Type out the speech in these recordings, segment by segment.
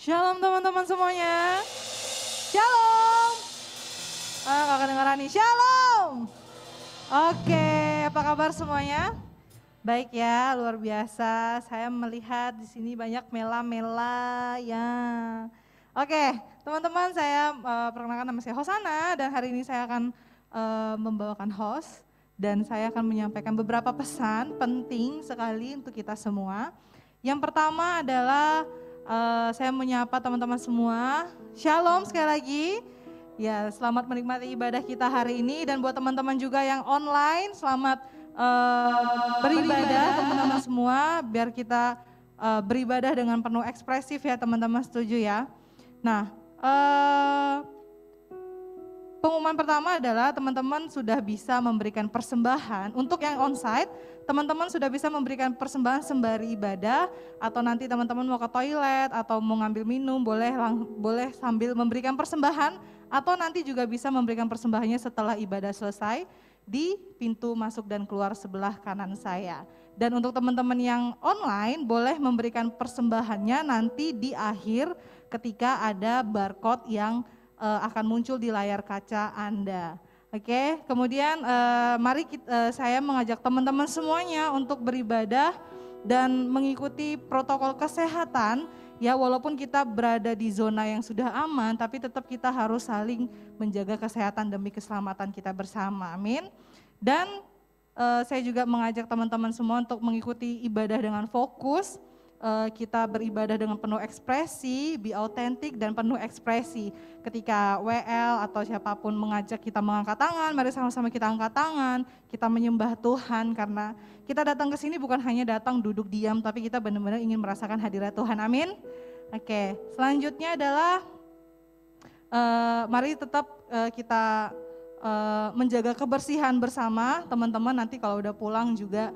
Shalom teman-teman semuanya. Shalom. Gak kedengeran nih. Shalom. Oke, apa kabar semuanya? Baik ya, luar biasa. Saya melihat di sini banyak mela-mela ya. Oke, teman-teman, saya perkenalkan nama saya Hosana dan hari ini saya akan membawakan host dan saya akan menyampaikan beberapa pesan penting sekali untuk kita semua. Yang pertama adalah saya menyapa teman-teman semua. Shalom sekali lagi. Ya, selamat menikmati ibadah kita hari ini dan buat teman-teman juga yang online, selamat beribadah teman-teman semua. Biar kita beribadah dengan penuh ekspresif ya teman-teman, setuju ya. Nah, pengumuman pertama adalah teman-teman sudah bisa memberikan persembahan. Untuk yang onsite, teman-teman sudah bisa memberikan persembahan sembari ibadah, atau nanti teman-teman mau ke toilet atau mau ngambil minum, boleh sambil memberikan persembahan, atau nanti juga bisa memberikan persembahannya setelah ibadah selesai di pintu masuk dan keluar sebelah kanan saya. Dan untuk teman-teman yang online boleh memberikan persembahannya nanti di akhir ketika ada barcode yang akan muncul di layar kaca Anda. Oke, kemudian mari saya mengajak teman-teman semuanya untuk beribadah dan mengikuti protokol kesehatan. Ya, walaupun kita berada di zona yang sudah aman, tapi tetap kita harus saling menjaga kesehatan demi keselamatan kita bersama. Amin. Dan saya juga mengajak teman-teman semua untuk mengikuti ibadah dengan fokus. Kita beribadah dengan penuh ekspresi, be autentik dan penuh ekspresi. Ketika WL atau siapapun mengajak kita mengangkat tangan, mari sama-sama kita angkat tangan, kita menyembah Tuhan karena kita datang ke sini bukan hanya datang duduk diam, tapi kita benar-benar ingin merasakan hadirat Tuhan. Amin. Oke, selanjutnya adalah mari tetap kita menjaga kebersihan bersama teman-teman. Nanti kalau udah pulang juga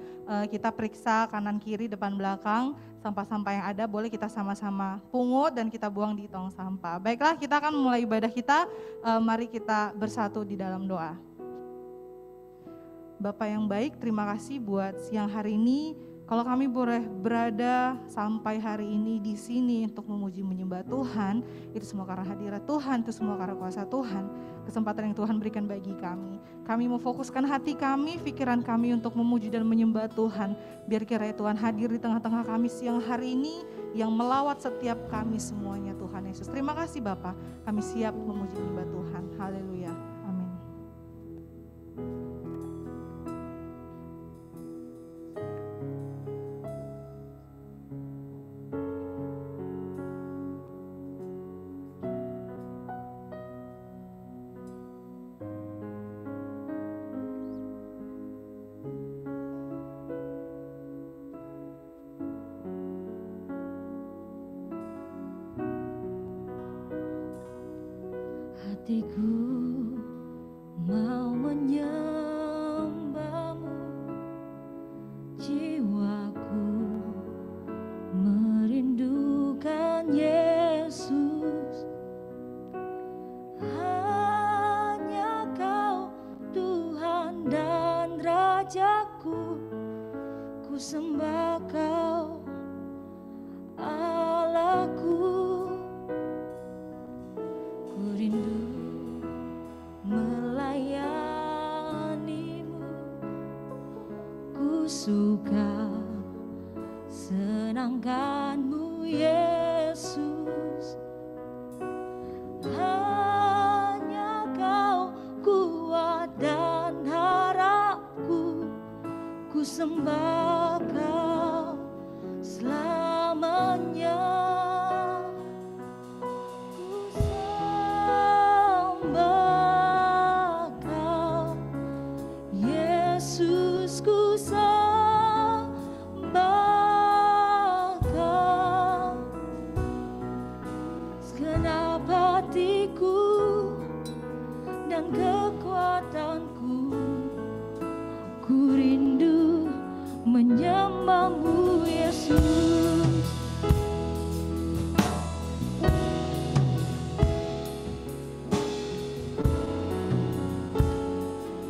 kita periksa kanan kiri depan belakang, sampah-sampah yang ada boleh kita sama-sama pungut dan kita buang di tong sampah. Baiklah, kita akan mulai ibadah kita. Mari kita bersatu di dalam doa. Bapa yang baik, terima kasih buat siang hari ini. Kalau kami boleh berada sampai hari ini di sini untuk memuji menyembah Tuhan, itu semua karena hadirat Tuhan, itu semua karena kuasa Tuhan, kesempatan yang Tuhan berikan bagi kami. Kami mau fokuskan hati kami, pikiran kami untuk memuji dan menyembah Tuhan. Biar kiranya Tuhan hadir di tengah-tengah kami siang hari ini, yang melawat setiap kami semuanya Tuhan Yesus. Terima kasih Bapa, kami siap memuji menyembah Tuhan. Haleluya. Amin. Hatiku mau menyembahmu, jiwaku merindukan Yesus. Hanya Kau Tuhan dan Rajaku, ku sembah Kau Allahku. Ku rindu melayanimu, ku suka senangkanmu Yesus. Hanya Kau kuat dan harapku, ku sembah Kau selamanya. Ku sembah Kau segenap hatiku dan kekuatanku. Ku rindu menyembahmu Yesus.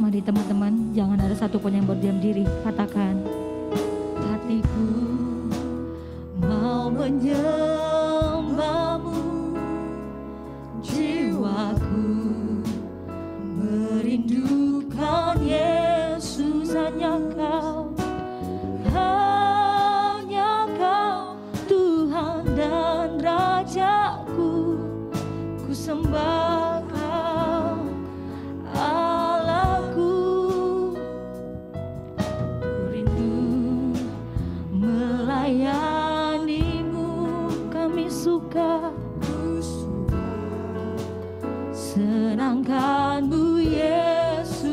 Mari teman-teman, jangan ada satupun yang berdiam diri. Katakan, hatiku mau menyembahmu, senangkan-Mu Yesus.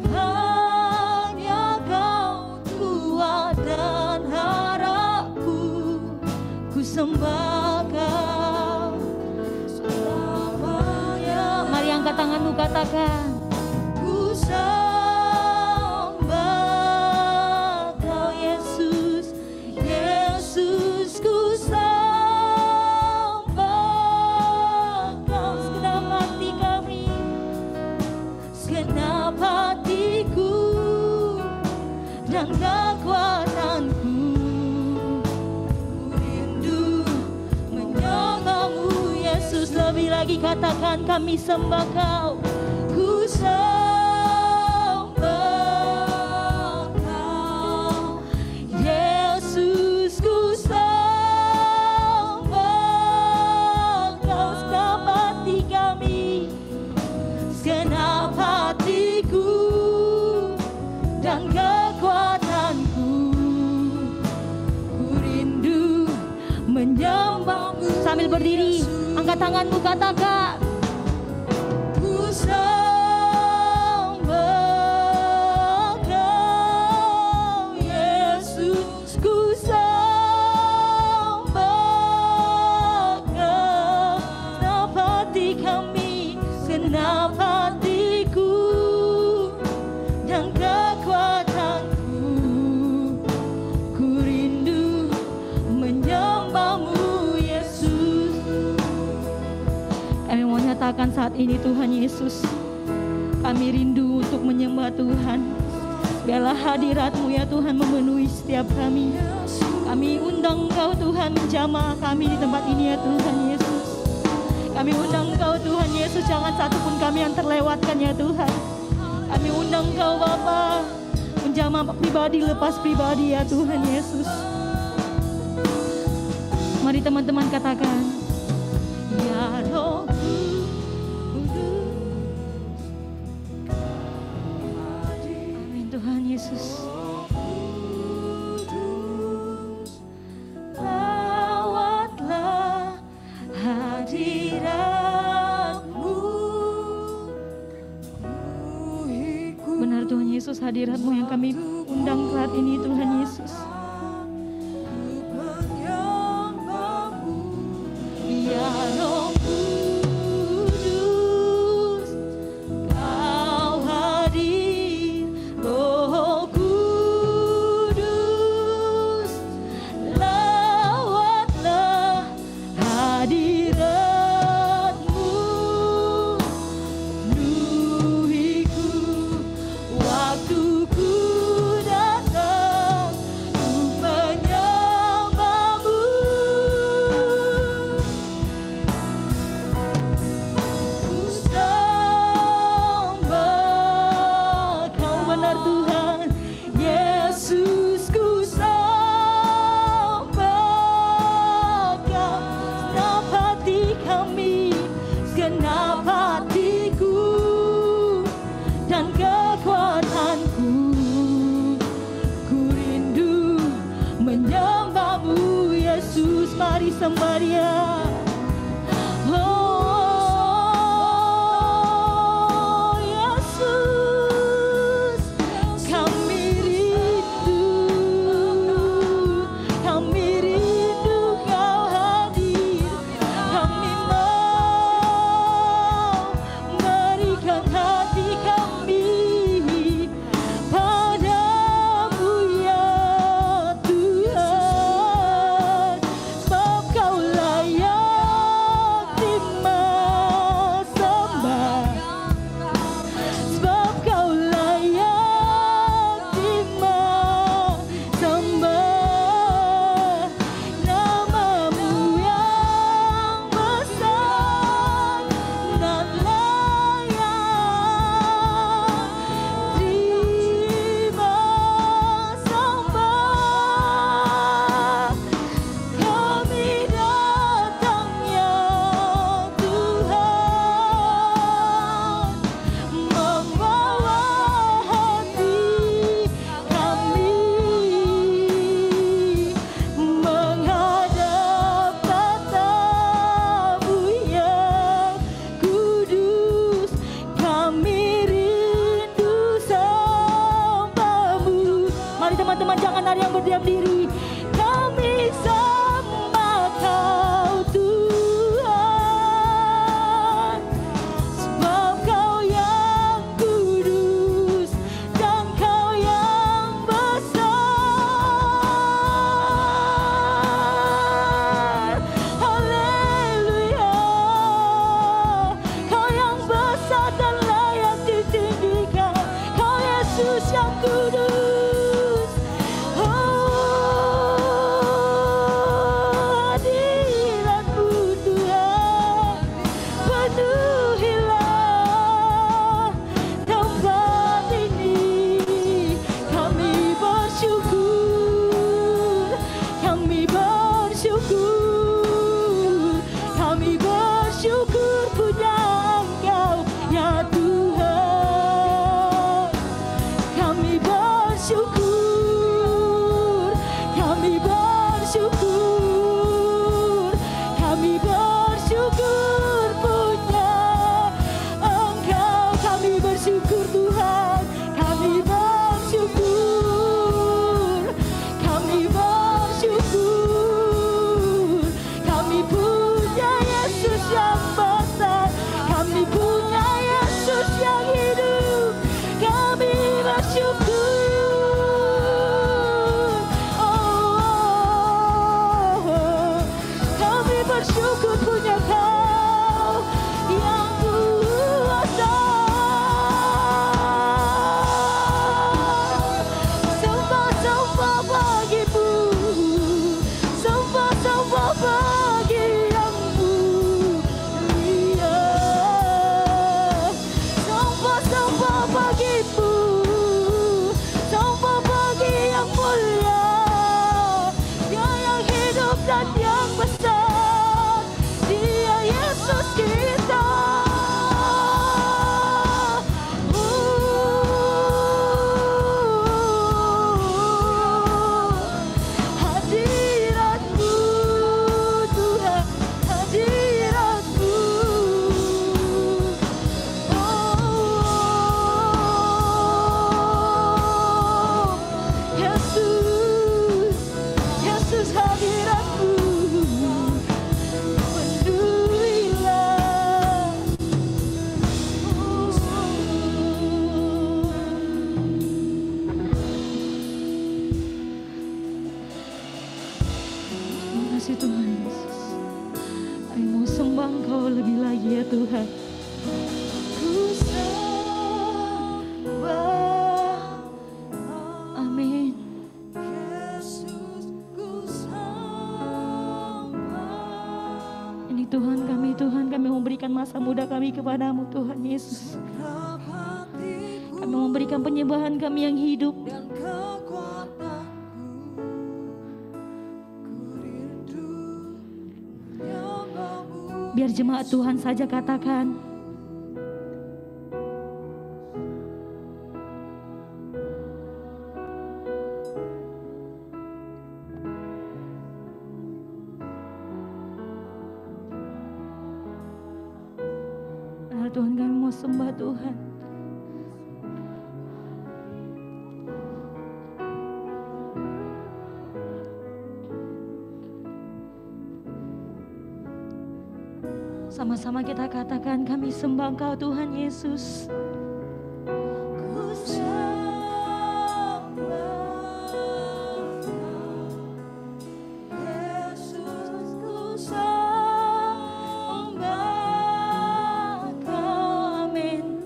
Hanya Kau kuat dan harapku, ku sembah Kau selamanya. Mari angkat tanganmu, katakan, ku sembah Kau Yesus, Yesus ku sembah Kau segenap hati kami, segenap hatiku dan kekuatanku. Ku rindu menyembah-Mu Yesus. Lebih lagi katakan, kami sembah Kau. Ku sembah Kau Yesus, ku sembah Kau segenap hati kami, segenap hatiku dan kekuatanku. Ku rindu menyembah-Mu. Sambil berdiri, angkat tanganmu, katakan, ku sembah Kau Yesus, ku sembah Kau segenap hati kami, segenap hatiku dan kekuatanku. Ku rindu menyembah-Mu Yesus. Kami mau nyatakan saat ini, Tuhan Yesus, kami rindu untuk menyembah Tuhan. Biarlah hadirat-Mu ya Tuhan memenuhi setiap kami. Kami undang Engkau Tuhan menjamah kami di tempat ini ya Tuhan Yesus. Kami undang Engkau Tuhan Yesus, jangan satupun kami yang terlewatkan ya Tuhan. Kami undang Engkau Bapa menjamah pribadi lepas pribadi ya Tuhan Yesus. Mari teman-teman katakan, ya Roh Kudus. Amin Tuhan Yesus. Lawatlah hadirat-Mu. Benar Tuhan Yesus, hadirat-Mu yang kami undang saat ini Tuhan Yesus. Ya Roh Kudus, Kau hadir. Roh Kudus, lawatlah hadirat-Mu. Penuhiku waktuku datang untuk menyembah-Mu. Ku sembah Kau, benar Tuhan Yesus, ku sembah Kau segenap hati kami, segenap hatiku dan kekuatanku. Ku rindu menyembah-Mu Yesus. Mari sembah Dia. Oh Yesus, kami rindu Kau hadir. Kami mau berikan hati kami padamu ya Tuhan, sebab Kau layak satu-satunya Kau yang kuasa. Sembah-sembah bagimu, sembah-sembah bagi yang mulia. Sembah-sembah bagimu, sembah bagi yang mulia. Dia yang hidup dan yang besar, Dia Yesus kita. Hadirat-Mu Tuhan, hadirat-Mu. Yesus, Yesus hadirat-Mu penuhilah. Terima kasih Tuhan Yesus. Kami mau sembah Engkau lebih lagi ya Tuhan. Ku sembah. Amin. Ini Tuhan kami memberikan masa muda kami kepadamu Tuhan Yesus. Kami memberikan penyembahan kami yang hidup. Biar jemaat Tuhan saja katakan, Tuhan kami mau sembah Tuhan. Sama-sama kita katakan, kami sembah Engkau Tuhan Yesus. Ku sembah Yesus, ku sembah Kau, amin.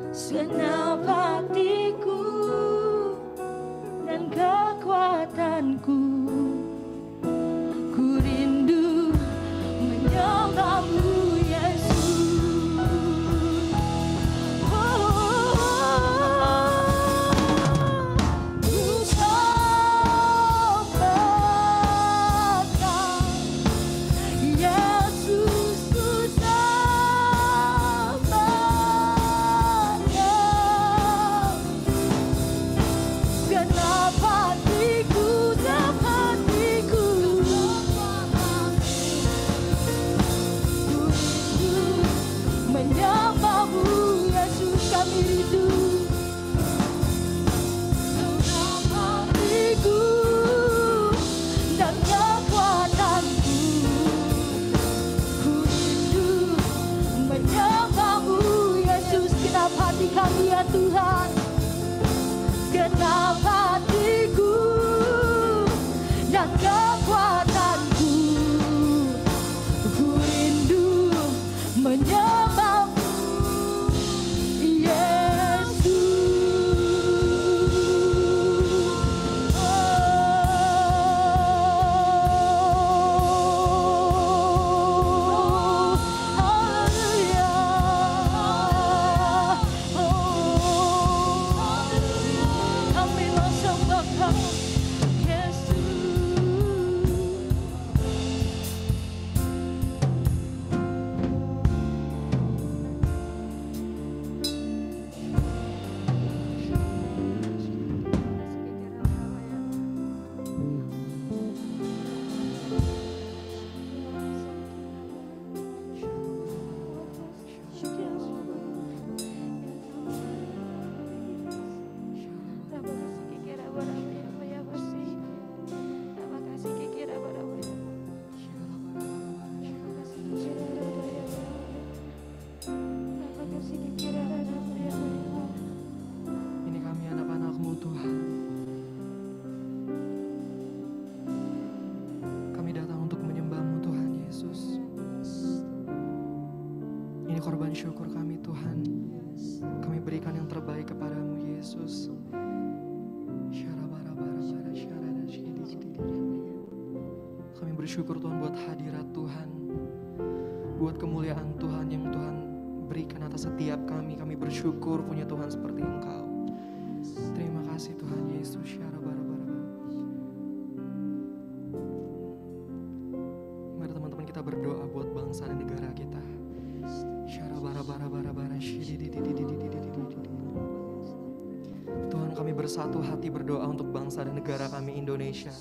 Segenap hatiku dan kekuatanku, ku rindu menyembah-Mu Yesus. Ini korban syukur kami Tuhan. Kami berikan yang terbaik kepadamu Yesus. Kami bersyukur Tuhan buat hadirat Tuhan, buat kemuliaan Tuhan yang Tuhan berikan atas setiap kami. Kami bersyukur punya Tuhan seperti Engkau. Terima kasih Tuhan Yesus. Mari teman-teman kita berdoa buat bangsa dan negara kita. Tuhan, kami bersatu hati berdoa untuk bangsa dan negara kami Indonesia.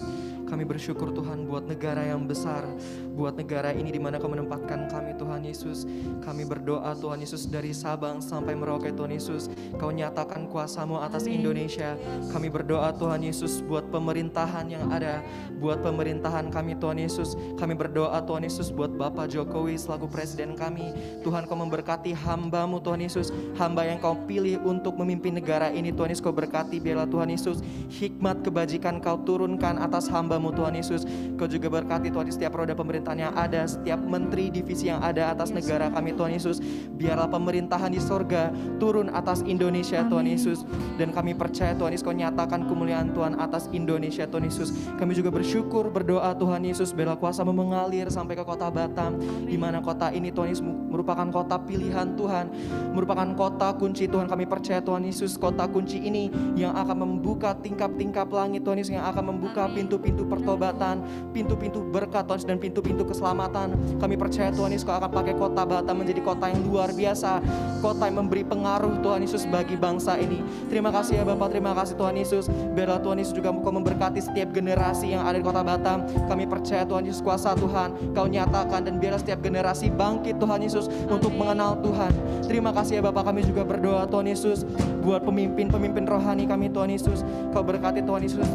Kami bersyukur Tuhan buat negara yang besar, buat negara ini di mana Kau menempatkan kami Tuhan Yesus. Kami berdoa Tuhan Yesus dari Sabang sampai Merauke Tuhan Yesus, Kau nyatakan kuasa-Mu atas Indonesia. Kami berdoa Tuhan Yesus buat pemerintahan yang ada, buat pemerintahan kami Tuhan Yesus. Kami berdoa Tuhan Yesus buat Bapak Jokowi selaku presiden kami. Tuhan, Kau memberkati hamba-Mu Tuhan Yesus, hamba yang Kau pilih untuk memimpin negara ini Tuhan Yesus. Kau berkati biarlah Tuhan Yesus hikmat kebajikan Kau turunkan atas hamba-Mu Tuhan Yesus. Kau juga berkati Tuhan setiap roda pemerintahan yang ada, setiap menteri divisi yang ada atas negara kami Tuhan Yesus. Biarlah pemerintahan di sorga turun atas Indonesia Tuhan Yesus. Dan kami percaya Tuhan Yesus Kau nyatakan kemuliaan Tuhan atas Indonesia Tuhan Yesus. Kami juga bersyukur berdoa Tuhan Yesus biarlah kuasa-Mu mengalir sampai ke kota Batam, di mana kota ini Tuhan Yesus merupakan kota pilihan Tuhan, merupakan kota kunci Tuhan. Kami percaya Tuhan Yesus kota kunci ini yang akan membuka tingkap-tingkap langit Tuhan Yesus, yang akan membuka pintu-pintu pertobatan, pintu-pintu berkat Tuhan Yesus, dan pintu-pintu keselamatan. Kami percaya Tuhan Yesus Kau akan pakai kota Batam menjadi kota yang luar biasa, kota yang memberi pengaruh Tuhan Yesus bagi bangsa ini. Terima kasih ya Bapak, terima kasih Tuhan Yesus. Biarlah Tuhan Yesus juga Kau memberkati setiap generasi yang ada di kota Batam. Kami percaya Tuhan Yesus kuasa Tuhan Kau nyatakan, dan biarlah setiap generasi bangkit Tuhan Yesus untuk mengenal Tuhan. Terima kasih ya Bapak, kami juga berdoa Tuhan Yesus buat pemimpin-pemimpin rohani kami Tuhan Yesus. Kau berkati Tuhan Yesus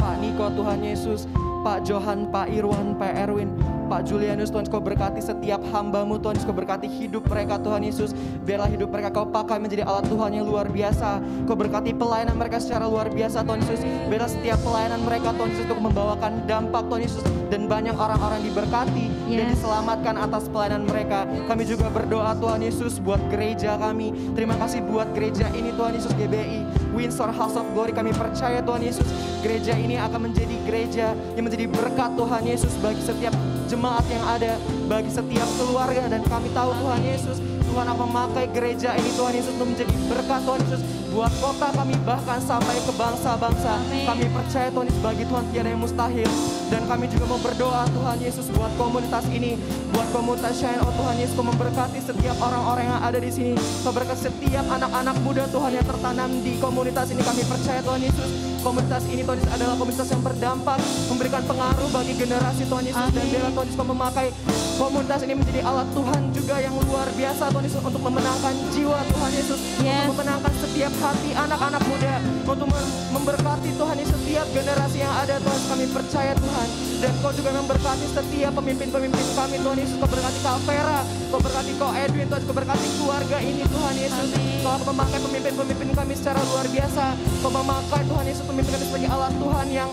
Pak Niko Tuhan Yesus, Pak Johan, Pak Irwan, Pak Erwin, Pak Julianus Tuhan Yesus. Kau berkati setiap hamba-Mu Tuhan Yesus. Kau berkati hidup mereka Tuhan Yesus. Biarlah hidup mereka Kau pakai menjadi alat Tuhan yang luar biasa. Kau berkati pelayanan mereka secara luar biasa Tuhan Yesus. Biarlah setiap pelayanan mereka Tuhan Yesus untuk membawakan dampak Tuhan Yesus, dan banyak orang-orang diberkati dan diselamatkan atas pelayanan mereka. Kami juga berdoa Tuhan Yesus buat gereja kami. Terima kasih buat gereja ini Tuhan Yesus, GBI Windsor House of Glory. Kami percaya Tuhan Yesus gereja ini akan menjadi gereja yang menjadi berkat Tuhan Yesus bagi setiap jemaat yang ada, bagi setiap keluarga. Dan kami tahu Tuhan Yesus, Tuhan akan memakai gereja ini Tuhan Yesus untuk menjadi berkat Tuhan Yesus buat kota kami, bahkan sampai ke bangsa-bangsa. Kami percaya Tuhan Yesus bagi Tuhan tiada yang mustahil. Dan kami juga mau berdoa Tuhan Yesus buat komunitas ini, buat komunitas Shine. Oh Tuhan Yesus, Kau memberkati setiap orang-orang yang ada di sini. Kau berkati setiap anak-anak muda Tuhan yang tertanam di komunitas ini. Kami percaya Tuhan Yesus, komunitas ini Tuhan Yesus adalah komunitas yang berdampak, memberikan pengaruh bagi generasi Tuhan Yesus. Dan biarlah Tuhan Yesus Kau memakai komunitas ini menjadi alat Tuhan juga yang luar biasa Tuhan Yesus, untuk memenangkan jiwa Tuhan Yesus, untuk memenangkan setiap hati anak-anak muda, untuk memberkati Tuhan Yesus setiap generasi yang ada Tuhan. Kami percaya Tuhan, dan Kau juga memberkati setiap pemimpin-pemimpin kami Tuhan Yesus. Kau berkati Kak Vera, Kau berkati Kak Edwin Tuhan, Kau berkati keluarga ini Tuhan Yesus. Kau memakai pemimpin-pemimpin kami secara luar biasa. Kau memakai Tuhan Yesus pemimpin kami sebagai alat Tuhan yang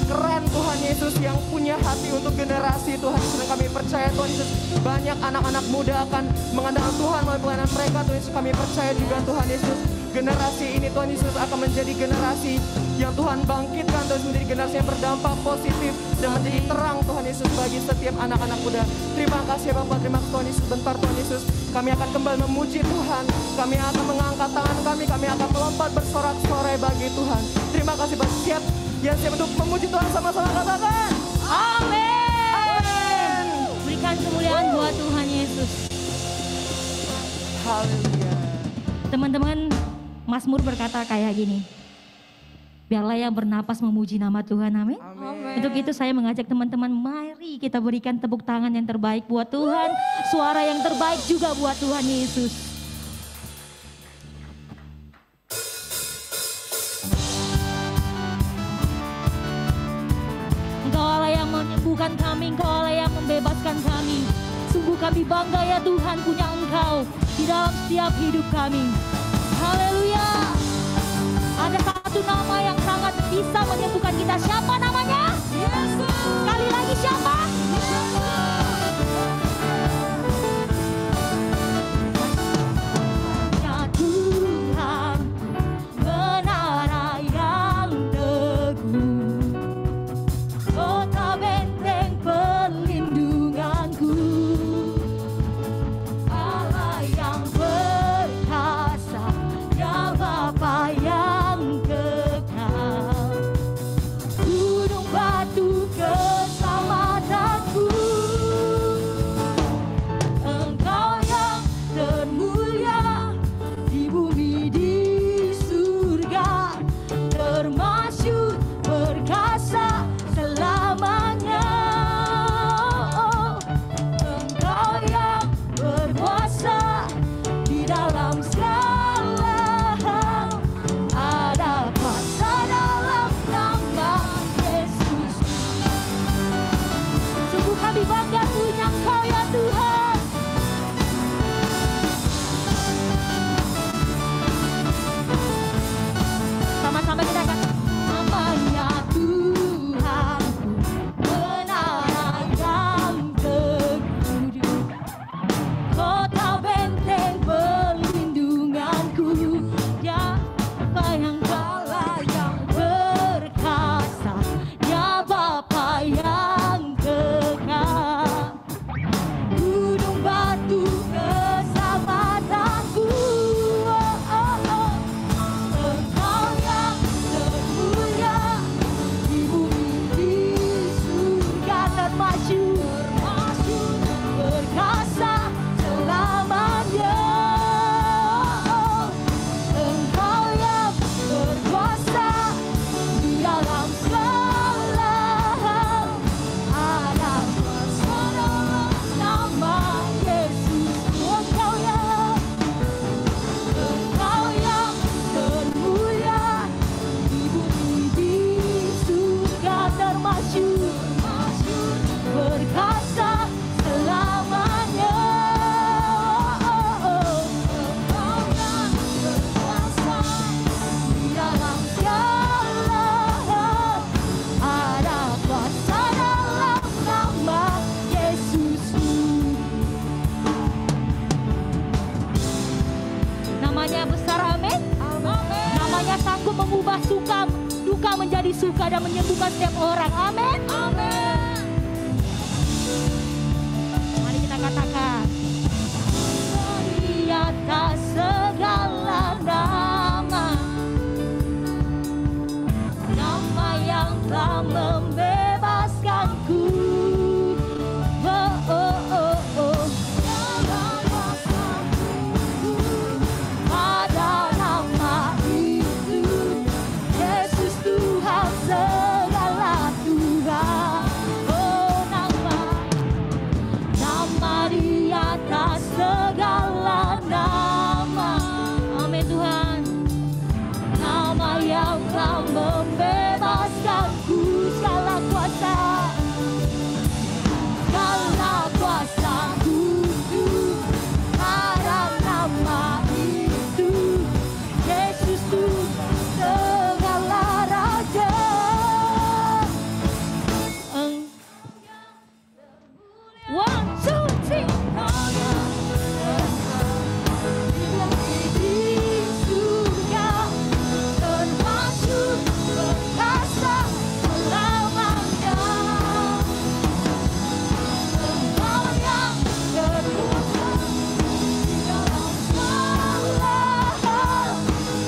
keren Tuhan Yesus, yang punya hati untuk generasi Tuhan Yesus. Dan kami percaya Tuhan Yesus banyak anak-anak muda akan mengandalkan Tuhan melalui pelayanan mereka Tuhan Yesus. Kami percaya juga Tuhan Yesus generasi ini Tuhan Yesus akan menjadi generasi yang Tuhan bangkitkan Tuhan, menjadi generasi yang berdampak positif dan menjadi terang Tuhan Yesus bagi setiap anak-anak muda. Terima kasih Bapak, terima kasih Tuhan Yesus. Bentar Tuhan Yesus, kami akan kembali memuji Tuhan. Kami akan mengangkat tangan kami akan melompat bersorak-sorai bagi Tuhan. Terima kasih Bapak. Siap yang siap untuk memuji Tuhan, sama-sama katakan amin. Berikan kemuliaan buat Tuhan Yesus. Haleluya. Teman-teman, Mazmur berkata kayak gini, biarlah yang bernapas memuji nama Tuhan, amin. Untuk itu saya mengajak teman-teman, mari kita berikan tepuk tangan yang terbaik buat Tuhan, suara yang terbaik juga buat Tuhan Yesus. Engkau Allah yang menyembuhkan kami, Engkau Allah yang membebaskan kami. Sungguh kami bangga ya Tuhan punya Engkau di dalam setiap hidup kami. Haleluya. Ada satu nama yang sangat bisa menyembuhkan kita. Siapa namanya? Yesus. Sekali lagi siapa? Yesus. mengubah duka menjadi suka dan menyembuhkan setiap orang. Amin. Amin. Mari kita katakan. Di atas segala nama, nama yang telah membebaskanku. Oh, oh, oh, oh. Pada nama itu, Yesus Tuhan segala Tuhan. Oh, nama di atas segala nama. Amin Tuhan. Nama yang telah membebaskanku, segala kuasa, segala kuasa kutu pada nama itu. Yesus Tuhan segala raja. One, two, three. Di surga termasuk berkasa selamanya. Engkau yang berkuasa di dalam segala hal.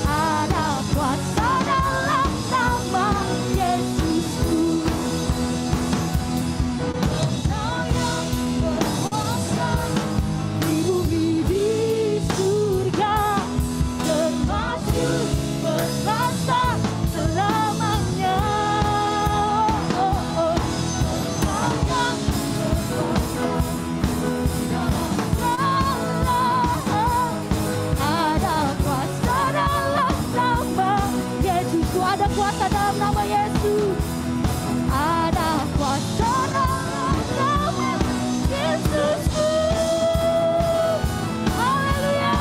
Ada kuasa dalam nama Yesusku. Engkau yang berkuasa di bumi di surga termasuk berkuasa selamanya. Oh, oh. Engkau yang berkuasa di dalam segala hal. Ada kuasa dalam nama Yesusku. Ada kuasa dalam nama Yesus. Ada kuasa dalam nama Yesusku. Haleluya.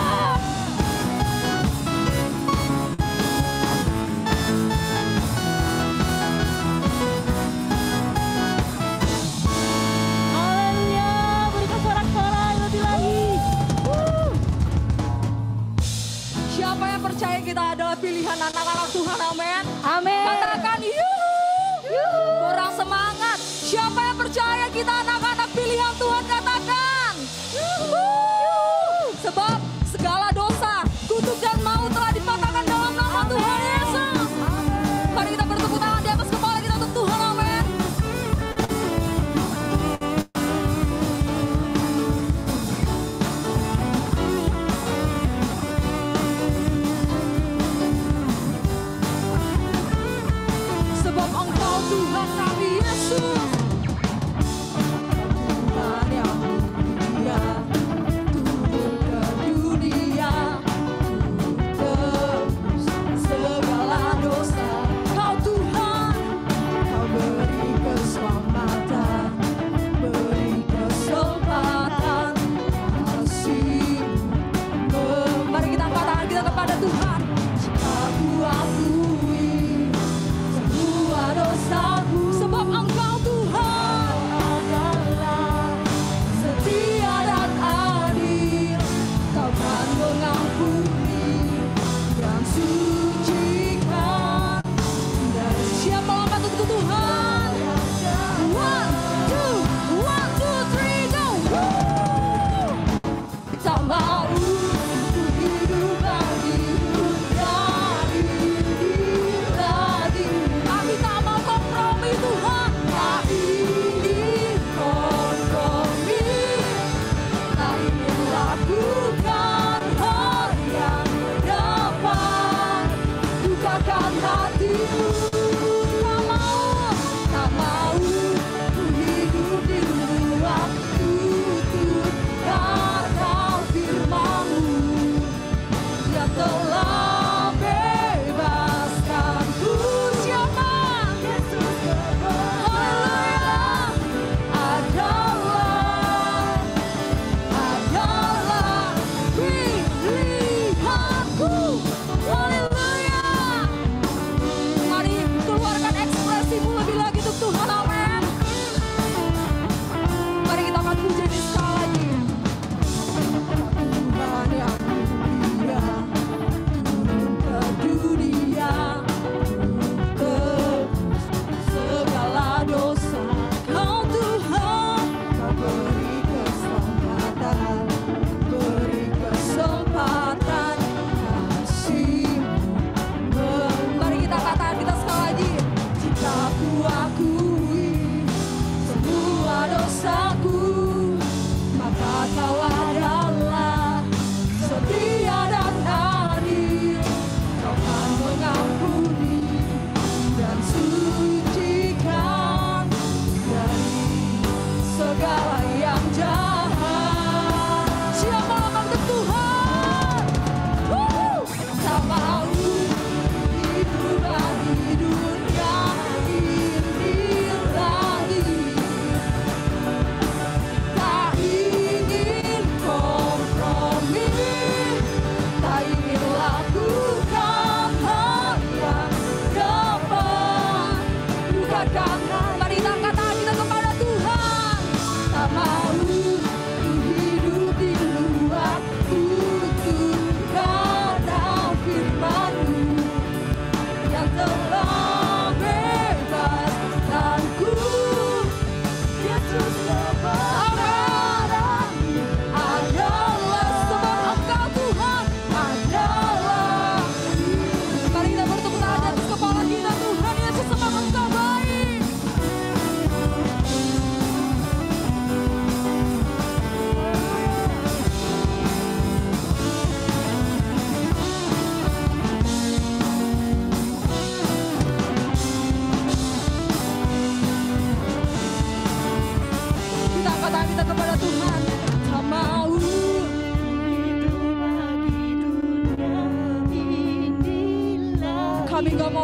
Haleluya. Berikan sorak-sorai lebih lagi. Siapa yang percaya kita adalah pilihan anak-anak Tuhan, amin. Amin. Katakan yuhu. Kurang semangat. Siapa yang percaya kita anak-anak pilihan Tuhan, katakan yuhu. Sebab segala dosa, kutuk dan maut telah dipatahkan dalam nama Tuhan Yesus. Mari kita bertepuk tangan di atas kepala kita untuk Tuhan, amin.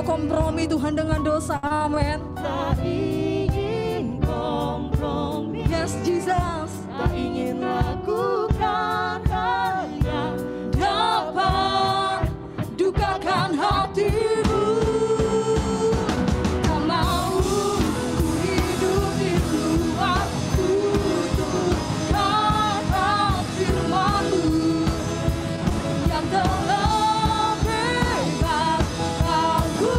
mau kompromi Tuhan dengan dosa. Amin. Tak ingin kompromi, Yes Jesus. tak ingin lakukan hal yang Dapat dukakan hatimu. Tak mau ku hidup di luar tutur kata firman-Mu yang telah bebas aku.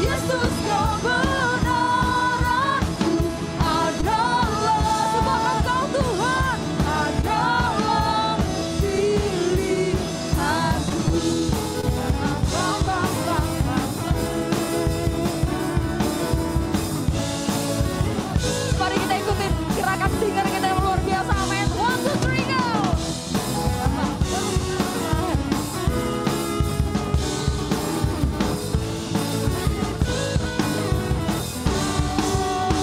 Yesus kebenaranku adalah, sebab Engkau Tuhan adalah pilihanku. Mari kita ikutin gerakan singer kita yang luar biasa. Amin. 1, 2, 3, go.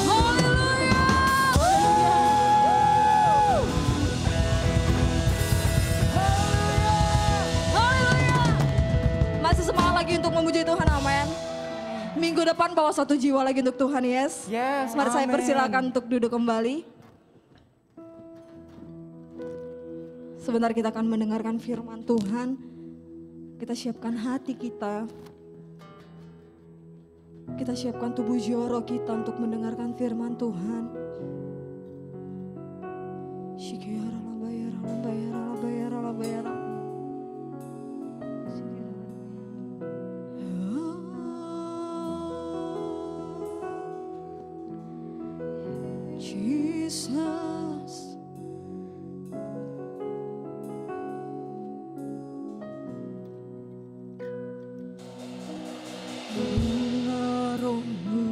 Haleluya. Haleluya. Masih semangat lagi untuk memuji Tuhan, amin. Minggu depan bawa 1 jiwa lagi untuk Tuhan, yes. Yes, Mari saya amin. persilakan untuk duduk kembali. Sebentar kita akan mendengarkan firman Tuhan. Kita siapkan hati kita. Kita siapkan tubuh jiwa kita untuk mendengarkan firman Tuhan. Shikiara labayara labayara labayara labayara. Jesus. Bila Roh-Mu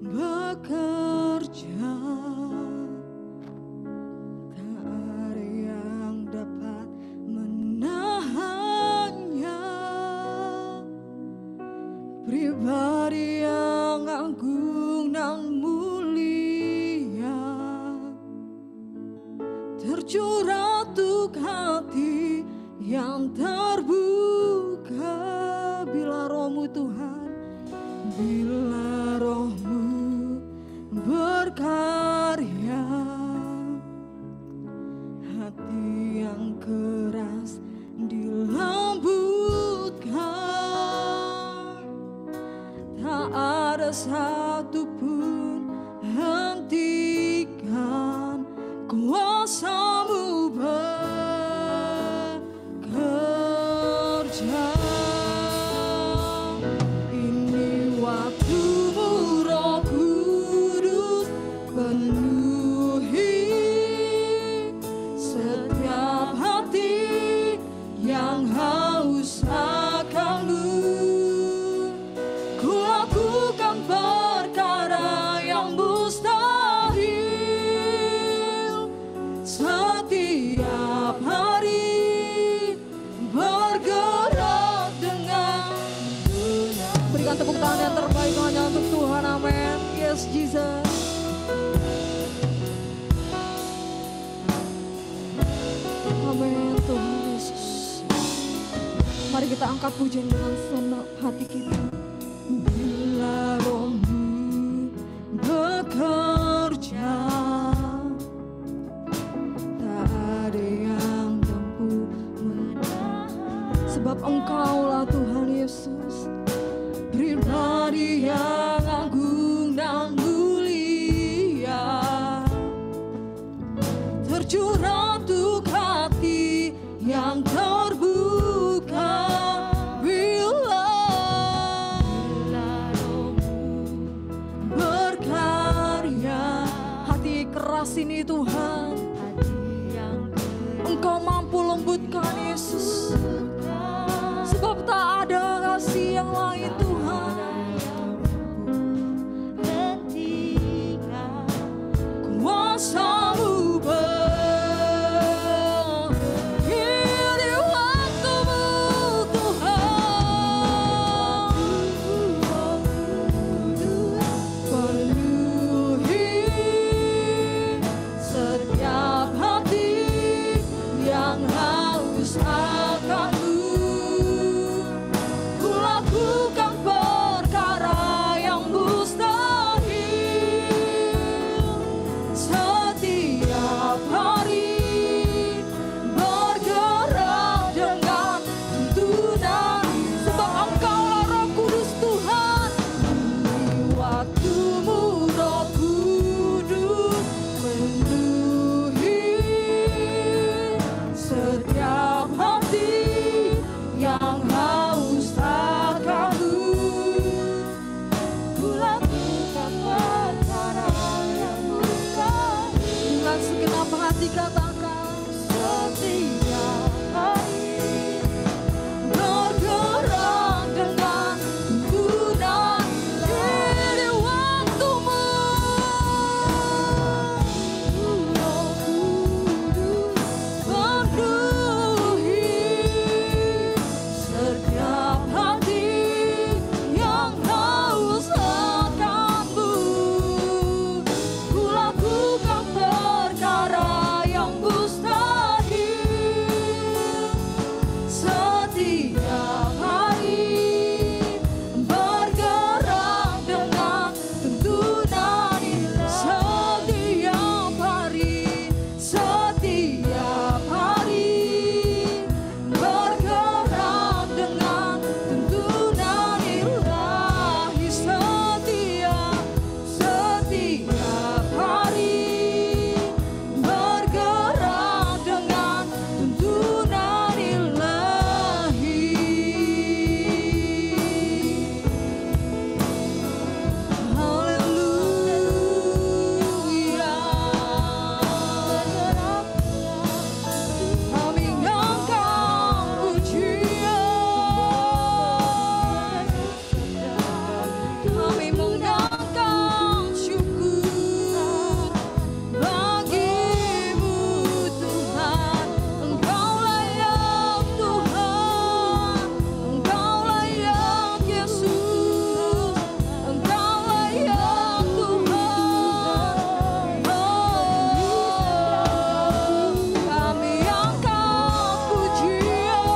bekerja, tak ada yang dapat menahannya. Pribadi yang agung dan mulia, tercurah untuk hati yang terbuka. Bila Roh-Mu Tuhan, bila Roh-Mu berkarya, hati yang keras dilembutkan. Tak ada satupun hentikan kuasa-Mu bekerja. Ini waktu-Mu Roh Kudus, penuhi setiap hati yang haus akan-Mu. Ku lakukan perkara yang mustahil setiap hari, bergerak dengan benar. Berikan tepuk tangan yang terbaik hanya untuk Tuhan, amin. Yes Jesus. Amin Tuhan Yesus. Mari kita angkat pujian dengan senang hati kita. Bila Roh-Mu bekerja, tak ada yang mampu menahan. Sebab Engkaulah Tuhan Yesus, pribadi yang agung dan mulia, tercurah untuk hati yang terbuka. Bila berkarya, hati keras ini Tuhan, Engkau mampu lembutkan Yesus. Sebab tak ada kasih yang lain Tuhan. Kuasa-Mu dalam hati katakan setiap hari bergerak dengan tuntunan ini waktumu. Roh Kudus penuhi setiap hati yang haus akanmu. Ku lakukan perkara yang mustahil setiap hari bergerak dengan tuntunan setiap hari bergerak dengan tuntunan ilahi setiap hari bergerak dengan tuntunan ilahi. Haleluya. Kami angkat pujian, kami menangkan syukur bagimu Tuhan. Engkau layak Tuhan, Engkau layak Yesus, Engkau layak Tuhan. Kami angkat pujian,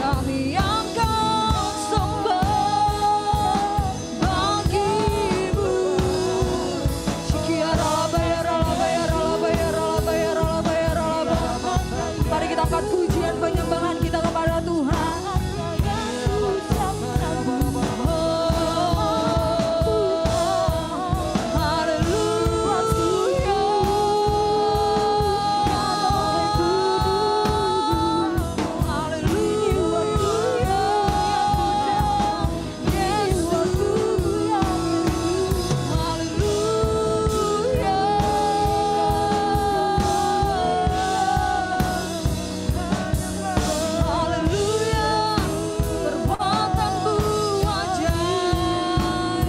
kami angkat sembah bagimu. Mari kita angkat pujian penyembahan kita kepada Tuhan. Perbuatanmu ajaib,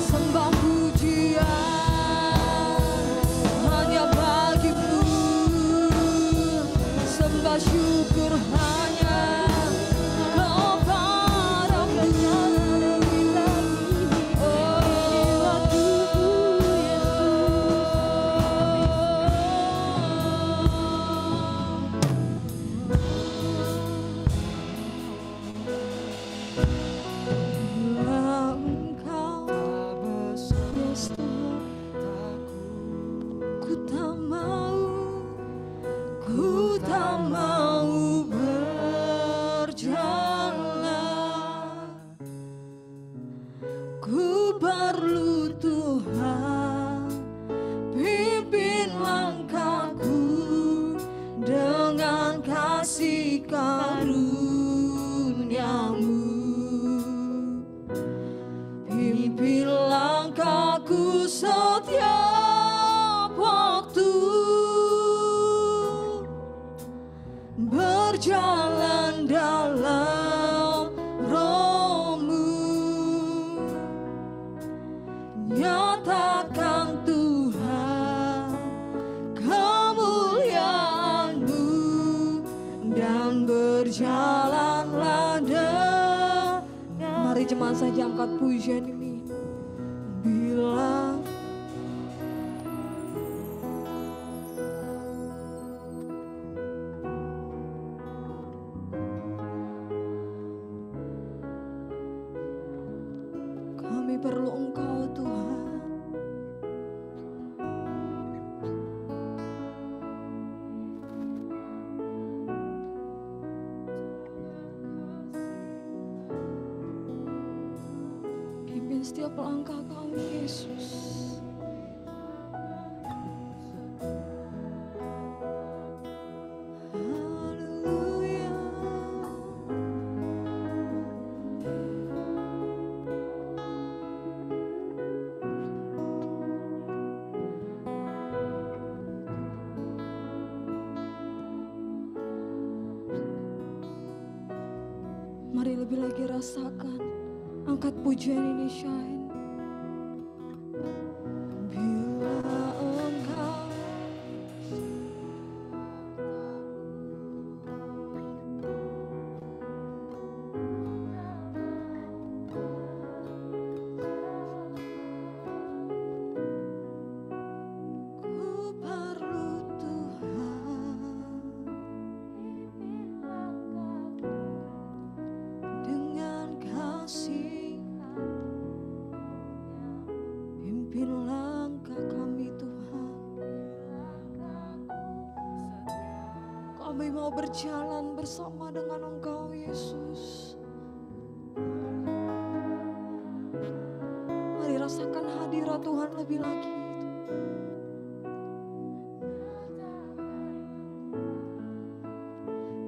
sembah pujian hanya bagimu, sembah syukur hanya kepadamu. Bila Engkau besar, ku tak mau berjalan. Ku perlu Tuhan, pimpin langkahku dengan kasih karuniamu. Pimpin langkahku setiap waktu, berjalan dalam Roh-Mu. Nyatakan Tuhan kemuliaan-Mu dan berjalanlah dengan. Mari jemaat saja angkat pujian ini. Bila kami perlu Engkau Tuhan, pimpin setiap langkah kami Yesus. Haleluya. lebih lagi rasakan. Angkat pujian ini, Shine. Bila engkau ku perlu Tuhan dengan kasih, pimpin langkah kami Tuhan. Kami mau berjalan bersama dengan Engkau Yesus. Mari rasakan hadirat Tuhan lebih lagi.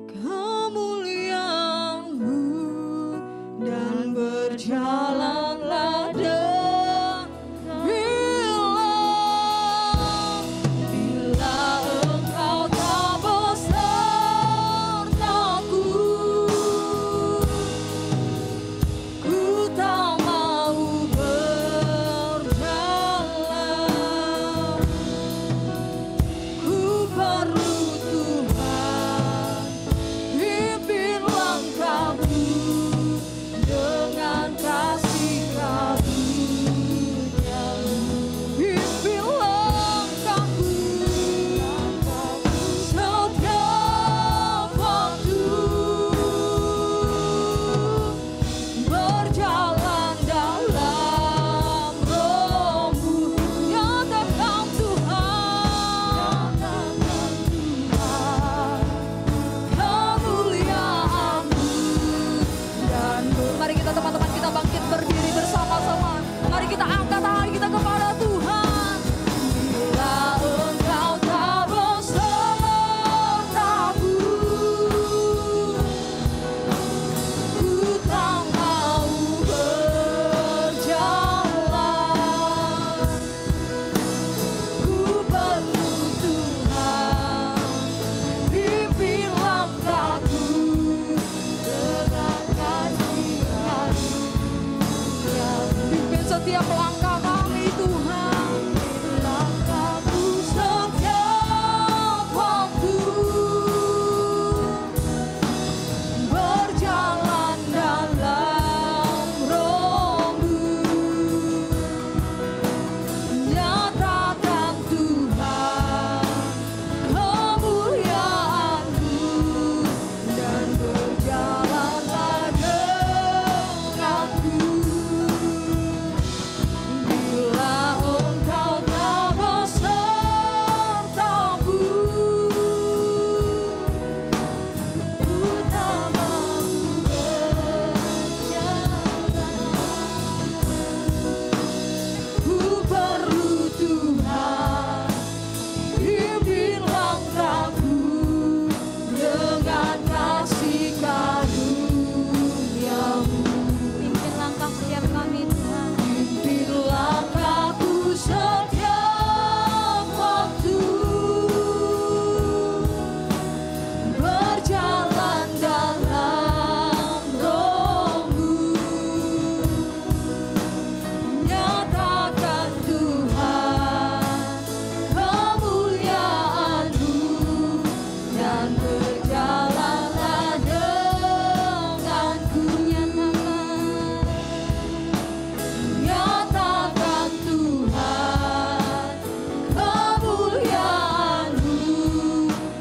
Kemuliaan-Mu dan berjalanlah bila Engkau tak besertaku, ku tak mau berjalan. Ku perlu Tuhan, pimpin langkahku dengan kasih karunia. Pimpin langkahku setiap waktu, berjalan dalam Roh-Mu. Nyatakan Tuhan kemuliaan-Mu dan mari kita teman-teman kita bangkit berdiri bersama-sama. Mari kita angkat tangan kita kepada Tuhan. Bila Engkau tak besertaku, ku tak mau berjalan. Ku perlu Tuhan, pimpin langkahku dengan kasih karunia. Pimpin setiap langkah kami Tuhan, langkahku setiap waktu, berjalan dalam Roh-Mu. Nyatakan Tuhan kemuliaan-Mu dan berjalanlah denganku. Bila Engkau tak besertaku, ku tak mau berjalan. Ku perlu Tuhan, pimpin langkahku dengan kasih karunia-Mu. Pimpin langkah setiap kami Tuhan. Pimpin langkahku setiap waktu, berjalan dalam Roh-Mu. Nyatakan Tuhan kemuliaan-Mu dan berjalanlah denganku. Nyatakan Tuhan kemuliaan-Mu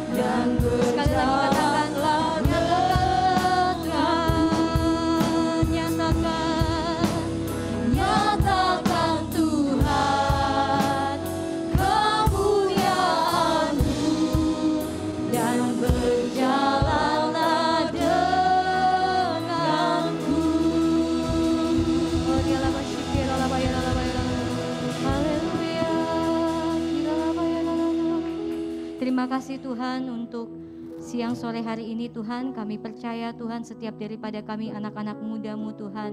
dan berjalanlah denganku. Nyatakan Tuhan kemuliaan-Mu dan berjalanlah denganku. Terima kasih Tuhan untuk siang sore hari ini Tuhan. Kami percaya Tuhan setiap daripada kami anak-anak muda-Mu Tuhan.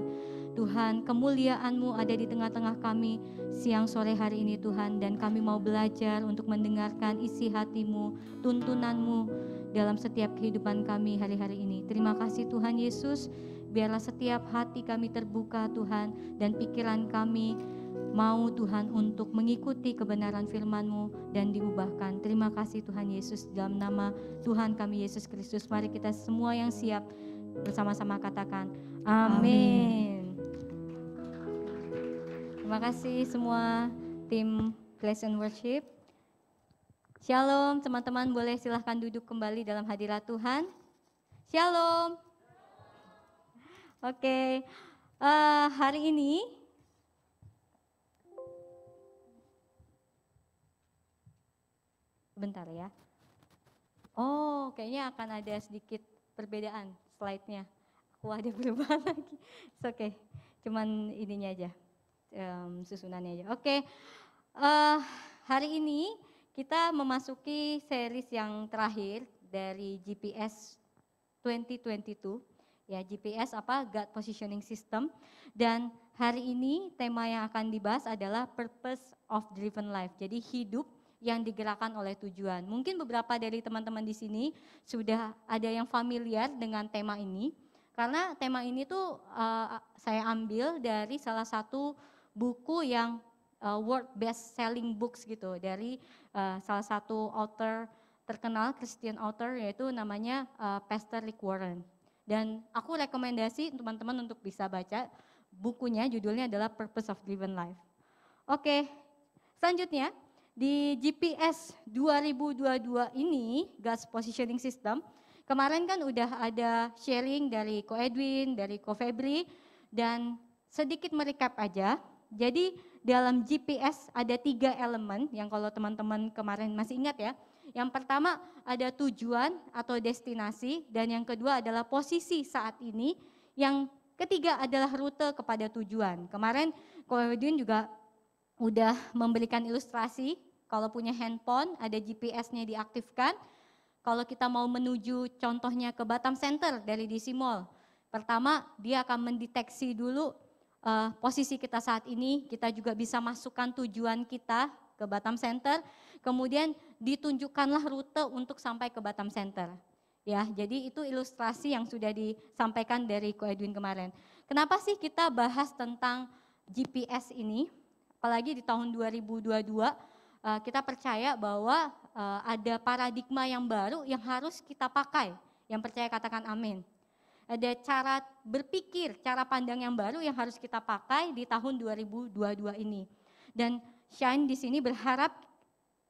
Tuhan, kemuliaan-Mu ada di tengah-tengah kami siang sore hari ini Tuhan. Dan kami mau belajar untuk mendengarkan isi hati-Mu, tuntunan-Mu dalam setiap kehidupan kami hari-hari ini. Terima kasih Tuhan Yesus. biarlah setiap hati kami terbuka Tuhan, dan pikiran kami mau Tuhan untuk mengikuti kebenaran firman-Mu dan diubahkan. Terima kasih Tuhan Yesus, dalam nama Tuhan kami Yesus Kristus, mari kita semua yang siap bersama-sama katakan amin. Terima kasih semua tim Praise and Worship. Shalom teman-teman, boleh silahkan duduk kembali dalam hadirat Tuhan. Shalom. Oke, hari ini bentar ya. Oh, kayaknya akan ada sedikit perbedaan slide-nya. Aku ada perubahan lagi. Oke, cuman ininya aja, susunannya aja. Oke, hari ini kita memasuki series yang terakhir dari GPS 2022. Ya, GPS apa? God Positioning System. Dan hari ini tema yang akan dibahas adalah Purpose of Driven Life. Jadi hidup yang digerakkan oleh tujuan. Mungkin beberapa dari teman-teman di sini sudah ada yang familiar dengan tema ini, karena tema ini tuh saya ambil dari salah satu buku yang world best selling books gitu, dari salah satu author terkenal, Christian author, yaitu namanya Pastor Rick Warren. Dan aku rekomendasi teman-teman untuk bisa baca bukunya, judulnya adalah Purpose of Driven Life. Oke, selanjutnya di GPS 2022 ini, God's Positioning System, kemarin kan udah ada sharing dari Ko Edwin, dari Ko Febri, dan sedikit merecap aja. Jadi dalam GPS ada 3 elemen yang kalau teman-teman kemarin masih ingat ya. Yang pertama ada tujuan atau destinasi, dan yang kedua adalah posisi saat ini. Yang ketiga adalah rute kepada tujuan. Kemarin Ko Edwin juga udah memberikan ilustrasi. Kalau punya handphone, ada GPS-nya diaktifkan. Kalau kita mau menuju contohnya ke Batam Center dari DC Mall, pertama dia akan mendeteksi dulu posisi kita saat ini. Kita juga bisa masukkan tujuan kita ke Batam Center. Kemudian ditunjukkanlah rute untuk sampai ke Batam Center. Ya, jadi itu ilustrasi yang sudah disampaikan dari Ko Edwin kemarin. Kenapa sih kita bahas tentang GPS ini? Apalagi di tahun 2022. Kita percaya bahwa ada paradigma yang baru yang harus kita pakai. Yang percaya katakan amin. Ada cara berpikir, cara pandang yang baru yang harus kita pakai di tahun 2022 ini. Dan Shine di sini berharap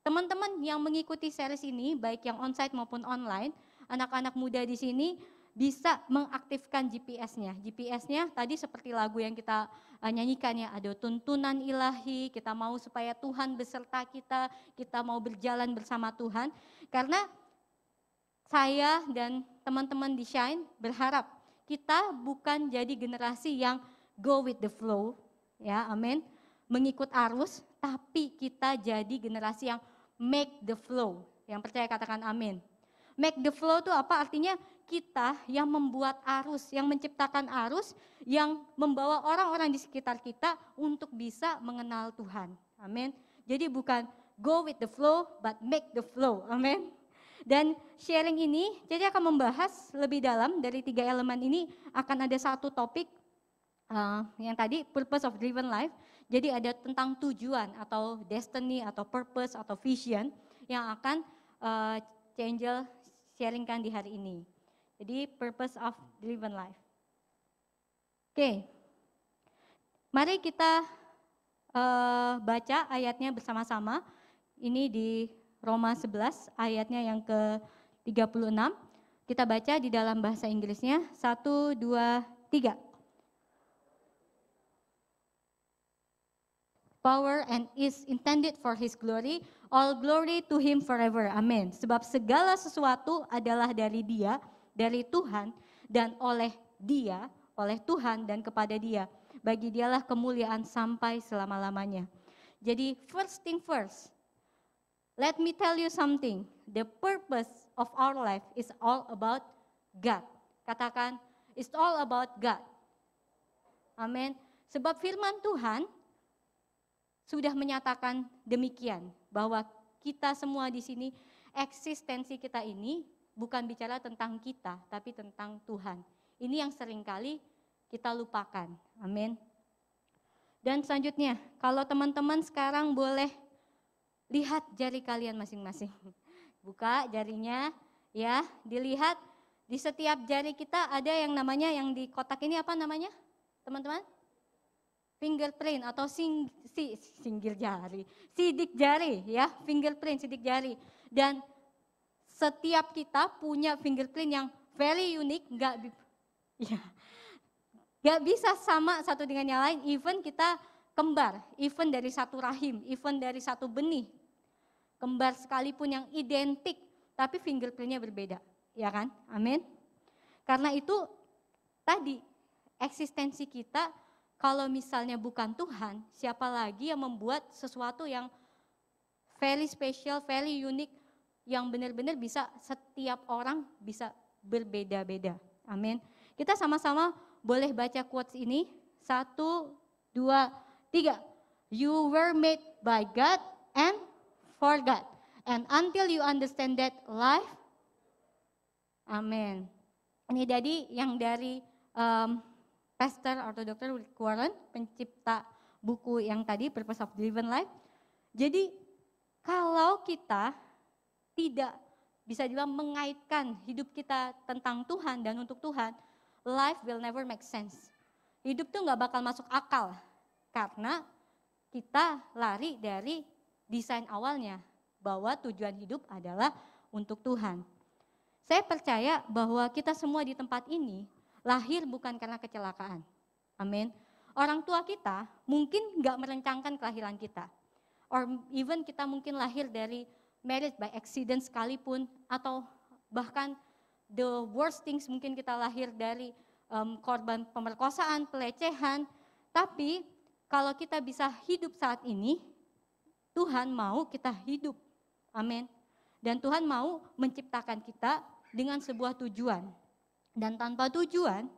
teman-teman yang mengikuti series ini, baik yang onsite maupun online, anak-anak muda di sini bisa mengaktifkan GPS-nya. GPS-nya tadi seperti lagu yang kita nyanyikan ya, ada tuntunan ilahi, kita mau supaya Tuhan beserta kita mau berjalan bersama Tuhan. Karena saya dan teman-teman di Shine berharap kita bukan jadi generasi yang go with the flow, ya amin, mengikut arus, tapi kita jadi generasi yang make the flow. Yang percaya katakan amin. Make the flow itu apa? Artinya kita yang membuat arus, yang menciptakan arus, yang membawa orang-orang di sekitar kita untuk bisa mengenal Tuhan. Amin. Jadi bukan go with the flow, but make the flow. Amin. Dan sharing ini jadi akan membahas lebih dalam dari 3 elemen ini. Akan ada satu topik yang tadi purpose of driven life. Jadi ada tentang tujuan atau destiny atau purpose atau vision yang akan Angel sharingkan di hari ini. Jadi purpose of driven life. Oke, mari kita baca ayatnya bersama-sama. Ini di Roma 11 ayatnya yang ke-36. Kita baca di dalam bahasa Inggrisnya. 1, 2, 3. Power and is intended for His glory, all glory to Him forever. Amin. Sebab segala sesuatu adalah dari Dia, dari Tuhan, dan oleh Dia, oleh Tuhan dan kepada Dia. Bagi Dialah kemuliaan sampai selama-lamanya. Jadi first thing first, let me tell you something. The purpose of our life is all about God. Katakan, it's all about God. Amin. Sebab firman Tuhan sudah menyatakan demikian, bahwa kita semua di sini, eksistensi kita ini bukan bicara tentang kita, tapi tentang Tuhan. Ini yang seringkali kita lupakan. Amin. Dan selanjutnya, kalau teman-teman sekarang boleh lihat jari kalian masing-masing. Buka jarinya, ya, dilihat di setiap jari kita ada yang namanya, yang di kotak ini apa namanya, teman-teman? Fingerprint atau sidik jari, ya, fingerprint, sidik jari. Dan setiap kita punya fingerprint yang very unique, nggak bisa sama satu dengan yang lain. Even kita kembar, even dari satu rahim, even dari satu benih, kembar sekalipun yang identik, tapi fingerprintnya berbeda, ya kan? Amin. Karena itu tadi eksistensi kita, kalau misalnya bukan Tuhan, siapa lagi yang membuat sesuatu yang very special, very unique, yang benar-benar bisa setiap orang bisa berbeda-beda. Amin. Kita sama-sama boleh baca quotes ini. 1, 2, 3. You were made by God and for God. And until you understand that life, amin. Ini jadi yang dari Pastor atau Dr. Rick Warren, pencipta buku yang tadi, Purpose of Driven Life. Jadi kalau kita tidak bisa dibilang mengaitkan hidup kita tentang Tuhan dan untuk Tuhan, life will never make sense. Hidup tuh gak bakal masuk akal, karena kita lari dari desain awalnya, bahwa tujuan hidup adalah untuk Tuhan. Saya percaya bahwa kita semua di tempat ini lahir bukan karena kecelakaan. Amin. Orang tua kita mungkin gak merencangkan kelahiran kita. Or even kita mungkin lahir dari marriage by accident sekalipun, atau bahkan the worst things, mungkin kita lahir dari korban pemerkosaan, pelecehan. Tapi kalau kita bisa hidup saat ini, Tuhan mau kita hidup. Amin. Dan Tuhan mau menciptakan kita dengan sebuah tujuan. Dan tanpa tujuan,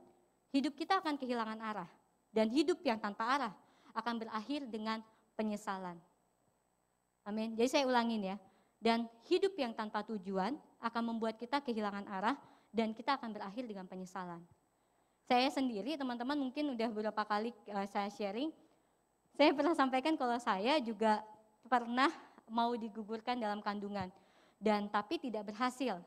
hidup kita akan kehilangan arah. Dan hidup yang tanpa arah akan berakhir dengan penyesalan. Amin. Jadi saya ulangin ya. Dan hidup yang tanpa tujuan akan membuat kita kehilangan arah dan kita akan berakhir dengan penyesalan. Saya sendiri, teman-teman mungkin udah beberapa kali saya sharing, saya pernah sampaikan kalau saya juga pernah mau digugurkan dalam kandungan. Dan tapi tidak berhasil.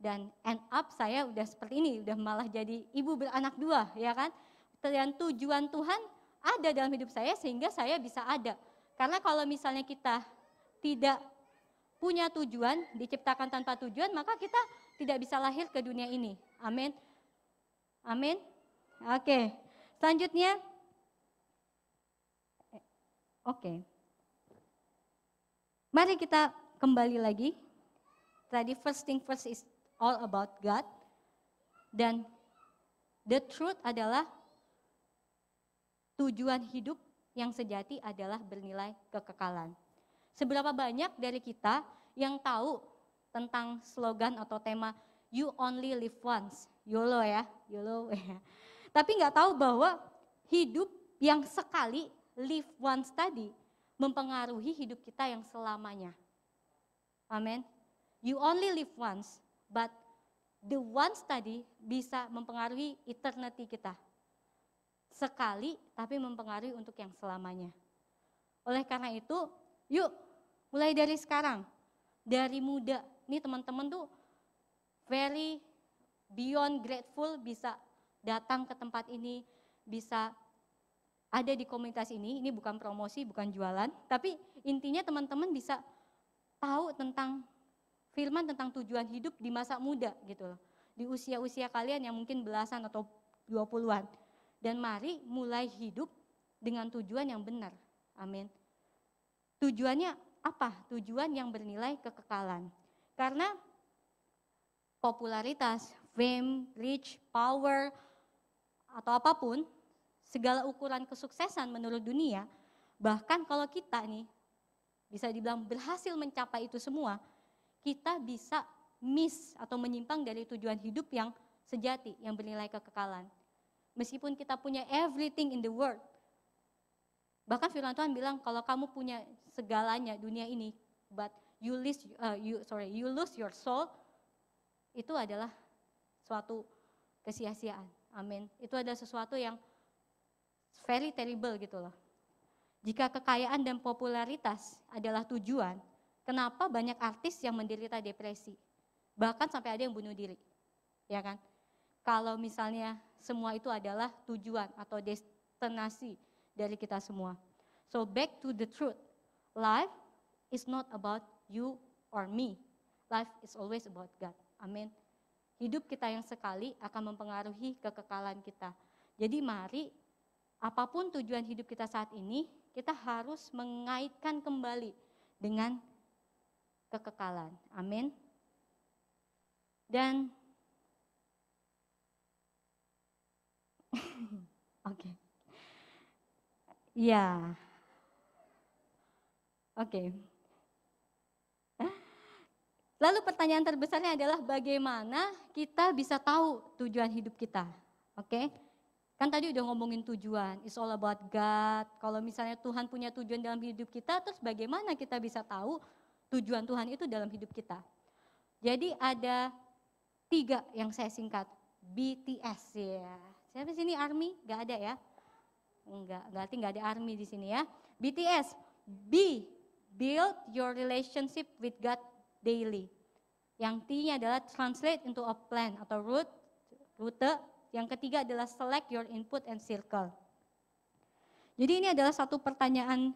Dan end up saya udah seperti ini, udah malah jadi ibu beranak 2, ya kan? Dan tujuan Tuhan ada dalam hidup saya sehingga saya bisa ada. Karena kalau misalnya kita tidak punya tujuan, diciptakan tanpa tujuan, maka kita tidak bisa lahir ke dunia ini. Amin. Amin. Oke. Selanjutnya. Oke. Mari kita kembali lagi. Tadi first thing first is all about God. Dan the truth adalah tujuan hidup yang sejati adalah bernilai kekekalan. Seberapa banyak dari kita yang tahu tentang slogan atau tema You Only Live Once, YOLO ya, YOLO. Tapi nggak tahu bahwa hidup yang sekali, live once tadi, mempengaruhi hidup kita yang selamanya. Amin. You only live once, but the once tadi bisa mempengaruhi eternity kita. Sekali, tapi mempengaruhi untuk yang selamanya. Oleh karena itu, yuk mulai dari sekarang, dari muda, nih teman-teman tuh very beyond grateful bisa datang ke tempat ini, bisa ada di komunitas ini bukan promosi, bukan jualan, tapi intinya teman-teman bisa tahu tentang firman, tentang tujuan hidup di masa muda gitu loh. Di usia-usia kalian yang mungkin belasan atau 20-an. Dan mari mulai hidup dengan tujuan yang benar. Amin. Tujuannya apa? Tujuan yang bernilai kekekalan. Karena popularitas, fame, rich, power, atau apapun, segala ukuran kesuksesan menurut dunia, bahkan kalau kita nih, bisa dibilang berhasil mencapai itu semua, kita bisa miss atau menyimpang dari tujuan hidup yang sejati, yang bernilai kekekalan. Meskipun kita punya everything in the world, bahkan firman Tuhan bilang kalau kamu punya segalanya dunia ini, but you lose your soul, itu adalah suatu kesia-siaan. Amin. Itu adalah sesuatu yang very terrible gitu loh. Jika kekayaan dan popularitas adalah tujuan, kenapa banyak artis yang menderita depresi? Bahkan sampai ada yang bunuh diri. Ya kan? Kalau misalnya semua itu adalah tujuan atau destinasi dari kita semua. So back to the truth. Life is not about you or me. Life is always about God. Amin. Hidup kita yang sekali akan mempengaruhi kekekalan kita. Jadi mari, apapun tujuan hidup kita saat ini, kita harus mengaitkan kembali dengan kekekalan. Amin. Dan oke. Ya. Oke. Lalu pertanyaan terbesarnya adalah bagaimana kita bisa tahu tujuan hidup kita. Oke? Kan tadi udah ngomongin tujuan, it's all about God. Kalau misalnya Tuhan punya tujuan dalam hidup kita, terus bagaimana kita bisa tahu tujuan Tuhan itu dalam hidup kita? Jadi ada 3 yang saya singkat, BTS ya. Siapa sini ARMY? Gak ada ya? Enggak, berarti gak ada ARMY di sini ya. BTS, B, build your relationship with God daily. Yang T-nya adalah translate into a plan atau rute. Yang ketiga adalah select your input and circle. Jadi ini adalah satu pertanyaan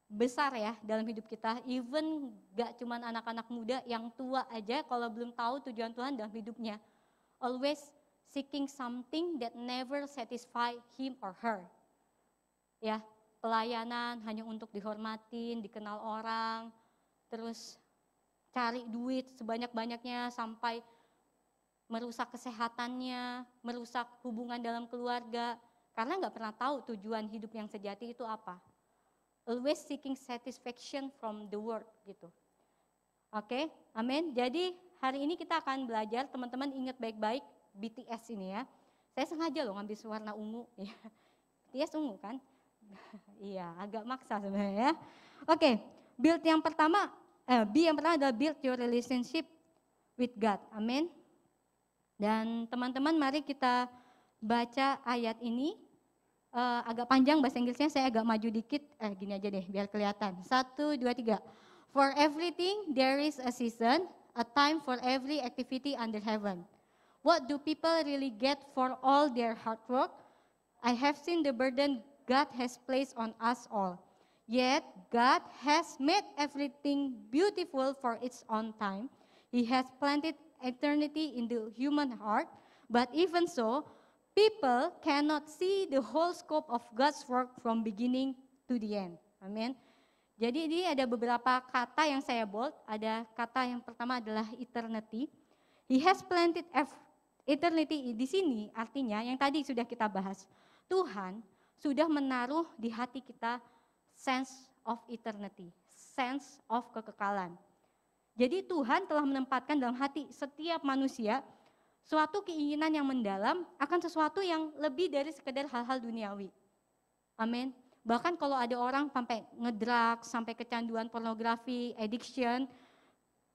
besar ya dalam hidup kita. Even gak cuman anak-anak muda, yang tua aja kalau belum tahu tujuan Tuhan dalam hidupnya. Always seeking something that never satisfy him or her. Ya, pelayanan hanya untuk dihormatin, dikenal orang, terus cari duit sebanyak-banyaknya sampai merusak kesehatannya, merusak hubungan dalam keluarga, karena nggak pernah tahu tujuan hidup yang sejati itu apa. Always seeking satisfaction from the world gitu. Oke, amin. Jadi hari ini kita akan belajar, teman-teman ingat baik-baik BTS ini ya. Saya sengaja loh ngambil warna ungu. Ya. BTS ungu kan? Iya, agak maksa sebenarnya ya. Oke, build yang pertama, B yang pertama adalah build your relationship with God. Amin. Dan teman-teman mari kita baca ayat ini, agak panjang bahasa Inggrisnya, saya agak maju dikit, gini aja deh biar kelihatan. 1, 2, 3. For everything there is a season, a time for every activity under heaven. What do people really get for all their hard work? I have seen the burden God has placed on us all. Yet God has made everything beautiful for its own time. He has planted eternity in the human heart, but even so, people cannot see the whole scope of God's work from beginning to the end. Amin. Jadi ini ada beberapa kata yang saya bold. Ada kata yang pertama adalah eternity. He has planted eternity di sini, artinya yang tadi sudah kita bahas. Tuhan sudah menaruh di hati kita sense of eternity, sense of kekekalan. Jadi Tuhan telah menempatkan dalam hati setiap manusia suatu keinginan yang mendalam akan sesuatu yang lebih dari sekedar hal-hal duniawi. Amin. Bahkan kalau ada orang sampai ngedrug, sampai kecanduan pornografi, addiction,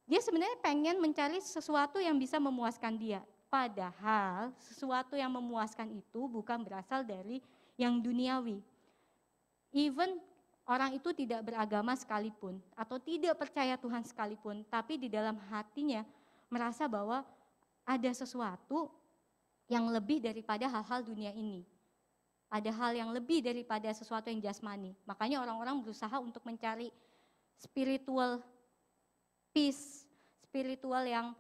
dia sebenarnya pengen mencari sesuatu yang bisa memuaskan dia. Padahal sesuatu yang memuaskan itu bukan berasal dari yang duniawi. Even orang itu tidak beragama sekalipun atau tidak percaya Tuhan sekalipun, tapi di dalam hatinya merasa bahwa ada sesuatu yang lebih daripada hal-hal dunia ini. Ada hal yang lebih daripada sesuatu yang jasmani. Makanya orang-orang berusaha untuk mencari spiritual peace, spiritual yang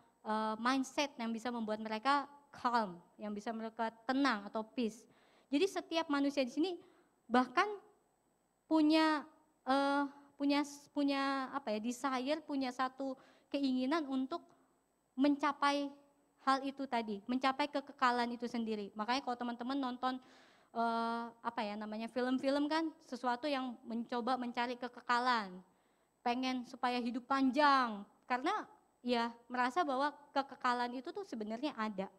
mindset yang bisa membuat mereka calm, yang bisa mereka tenang atau peace. Jadi setiap manusia di sini bahkan punya desire, punya satu keinginan untuk mencapai hal itu tadi, mencapai kekekalan itu sendiri. Makanya kalau teman-teman nonton film-film kan sesuatu yang mencoba mencari kekekalan, pengen supaya hidup panjang, karena ya merasa bahwa kekekalan itu tuh sebenarnya ada.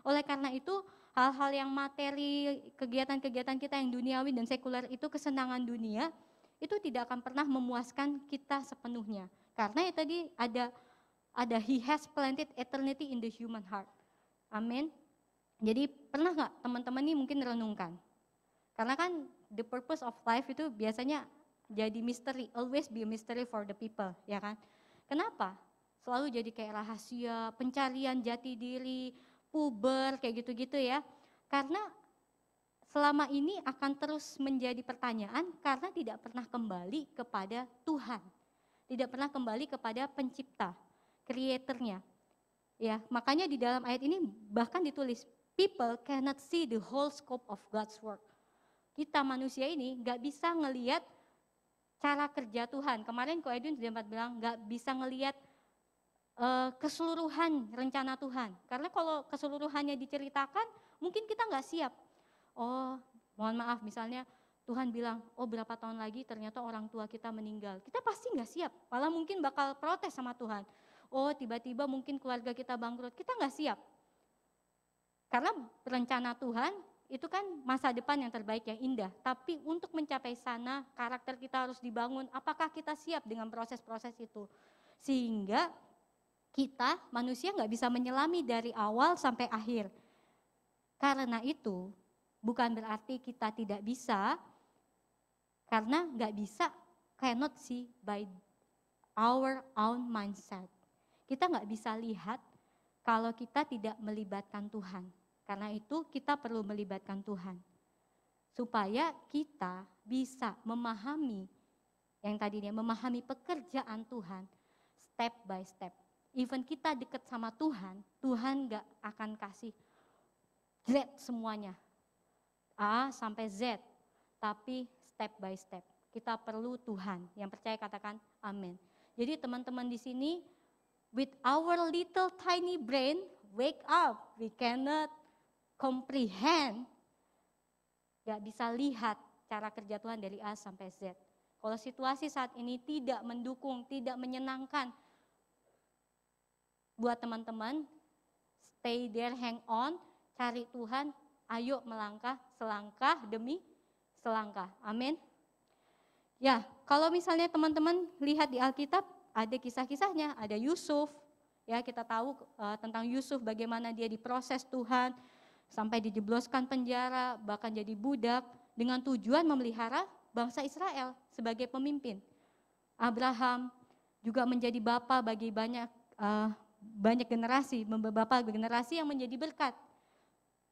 Oleh karena itu hal-hal yang materi, kegiatan-kegiatan kita yang duniawi dan sekuler itu, kesenangan dunia, itu tidak akan pernah memuaskan kita sepenuhnya. Karena ya tadi ada He has planted eternity in the human heart. Amin. Jadi pernah nggak teman-teman nih mungkin renungkan? Karena kan the purpose of life itu biasanya jadi misteri, always be a mystery for the people, ya kan? Kenapa? Selalu jadi kayak rahasia, pencarian jati diri, puber, kayak gitu-gitu ya. Karena selama ini akan terus menjadi pertanyaan karena tidak pernah kembali kepada Tuhan. Tidak pernah kembali kepada pencipta, creatornya. Ya, makanya di dalam ayat ini bahkan ditulis, people cannot see the whole scope of God's work. Kita manusia ini gak bisa ngelihat cara kerja Tuhan. Kemarin Ko Edwin sempat bilang gak bisa ngelihat keseluruhan rencana Tuhan. Karena kalau keseluruhannya diceritakan, mungkin kita gak siap. Oh, mohon maaf misalnya Tuhan bilang, oh berapa tahun lagi ternyata orang tua kita meninggal. Kita pasti gak siap, malah mungkin bakal protes sama Tuhan. Oh tiba-tiba mungkin keluarga kita bangkrut, kita gak siap. Karena rencana Tuhan itu kan masa depan yang terbaik, yang indah. Tapi untuk mencapai sana, karakter kita harus dibangun. Apakah kita siap dengan proses-proses itu? Sehingga kita manusia gak bisa menyelami dari awal sampai akhir. Karena itu bukan berarti kita tidak bisa, karena gak bisa, cannot see by our own mindset. Kita gak bisa lihat kalau kita tidak melibatkan Tuhan. Karena itu kita perlu melibatkan Tuhan. Supaya kita bisa memahami, yang tadinya memahami pekerjaan Tuhan step by step. Even kita dekat sama Tuhan, Tuhan gak akan kasih Z semuanya. A sampai Z, tapi step by step. Kita perlu Tuhan. Yang percaya katakan amin. Jadi teman-teman di sini, with our little tiny brain, wake up. We cannot comprehend. Gak bisa lihat cara kerja Tuhan dari A sampai Z. Kalau situasi saat ini tidak mendukung, tidak menyenangkan buat teman-teman, stay there, hang on, cari Tuhan. Ayo melangkah selangkah demi selangkah. Amin. Ya, kalau misalnya teman-teman lihat di Alkitab, ada kisah-kisahnya, ada Yusuf. Ya, kita tahu tentang Yusuf bagaimana dia diproses Tuhan sampai dijebloskan penjara, bahkan jadi budak dengan tujuan memelihara bangsa Israel sebagai pemimpin. Abraham juga menjadi bapa bagi banyak generasi, bapak generasi yang menjadi berkat.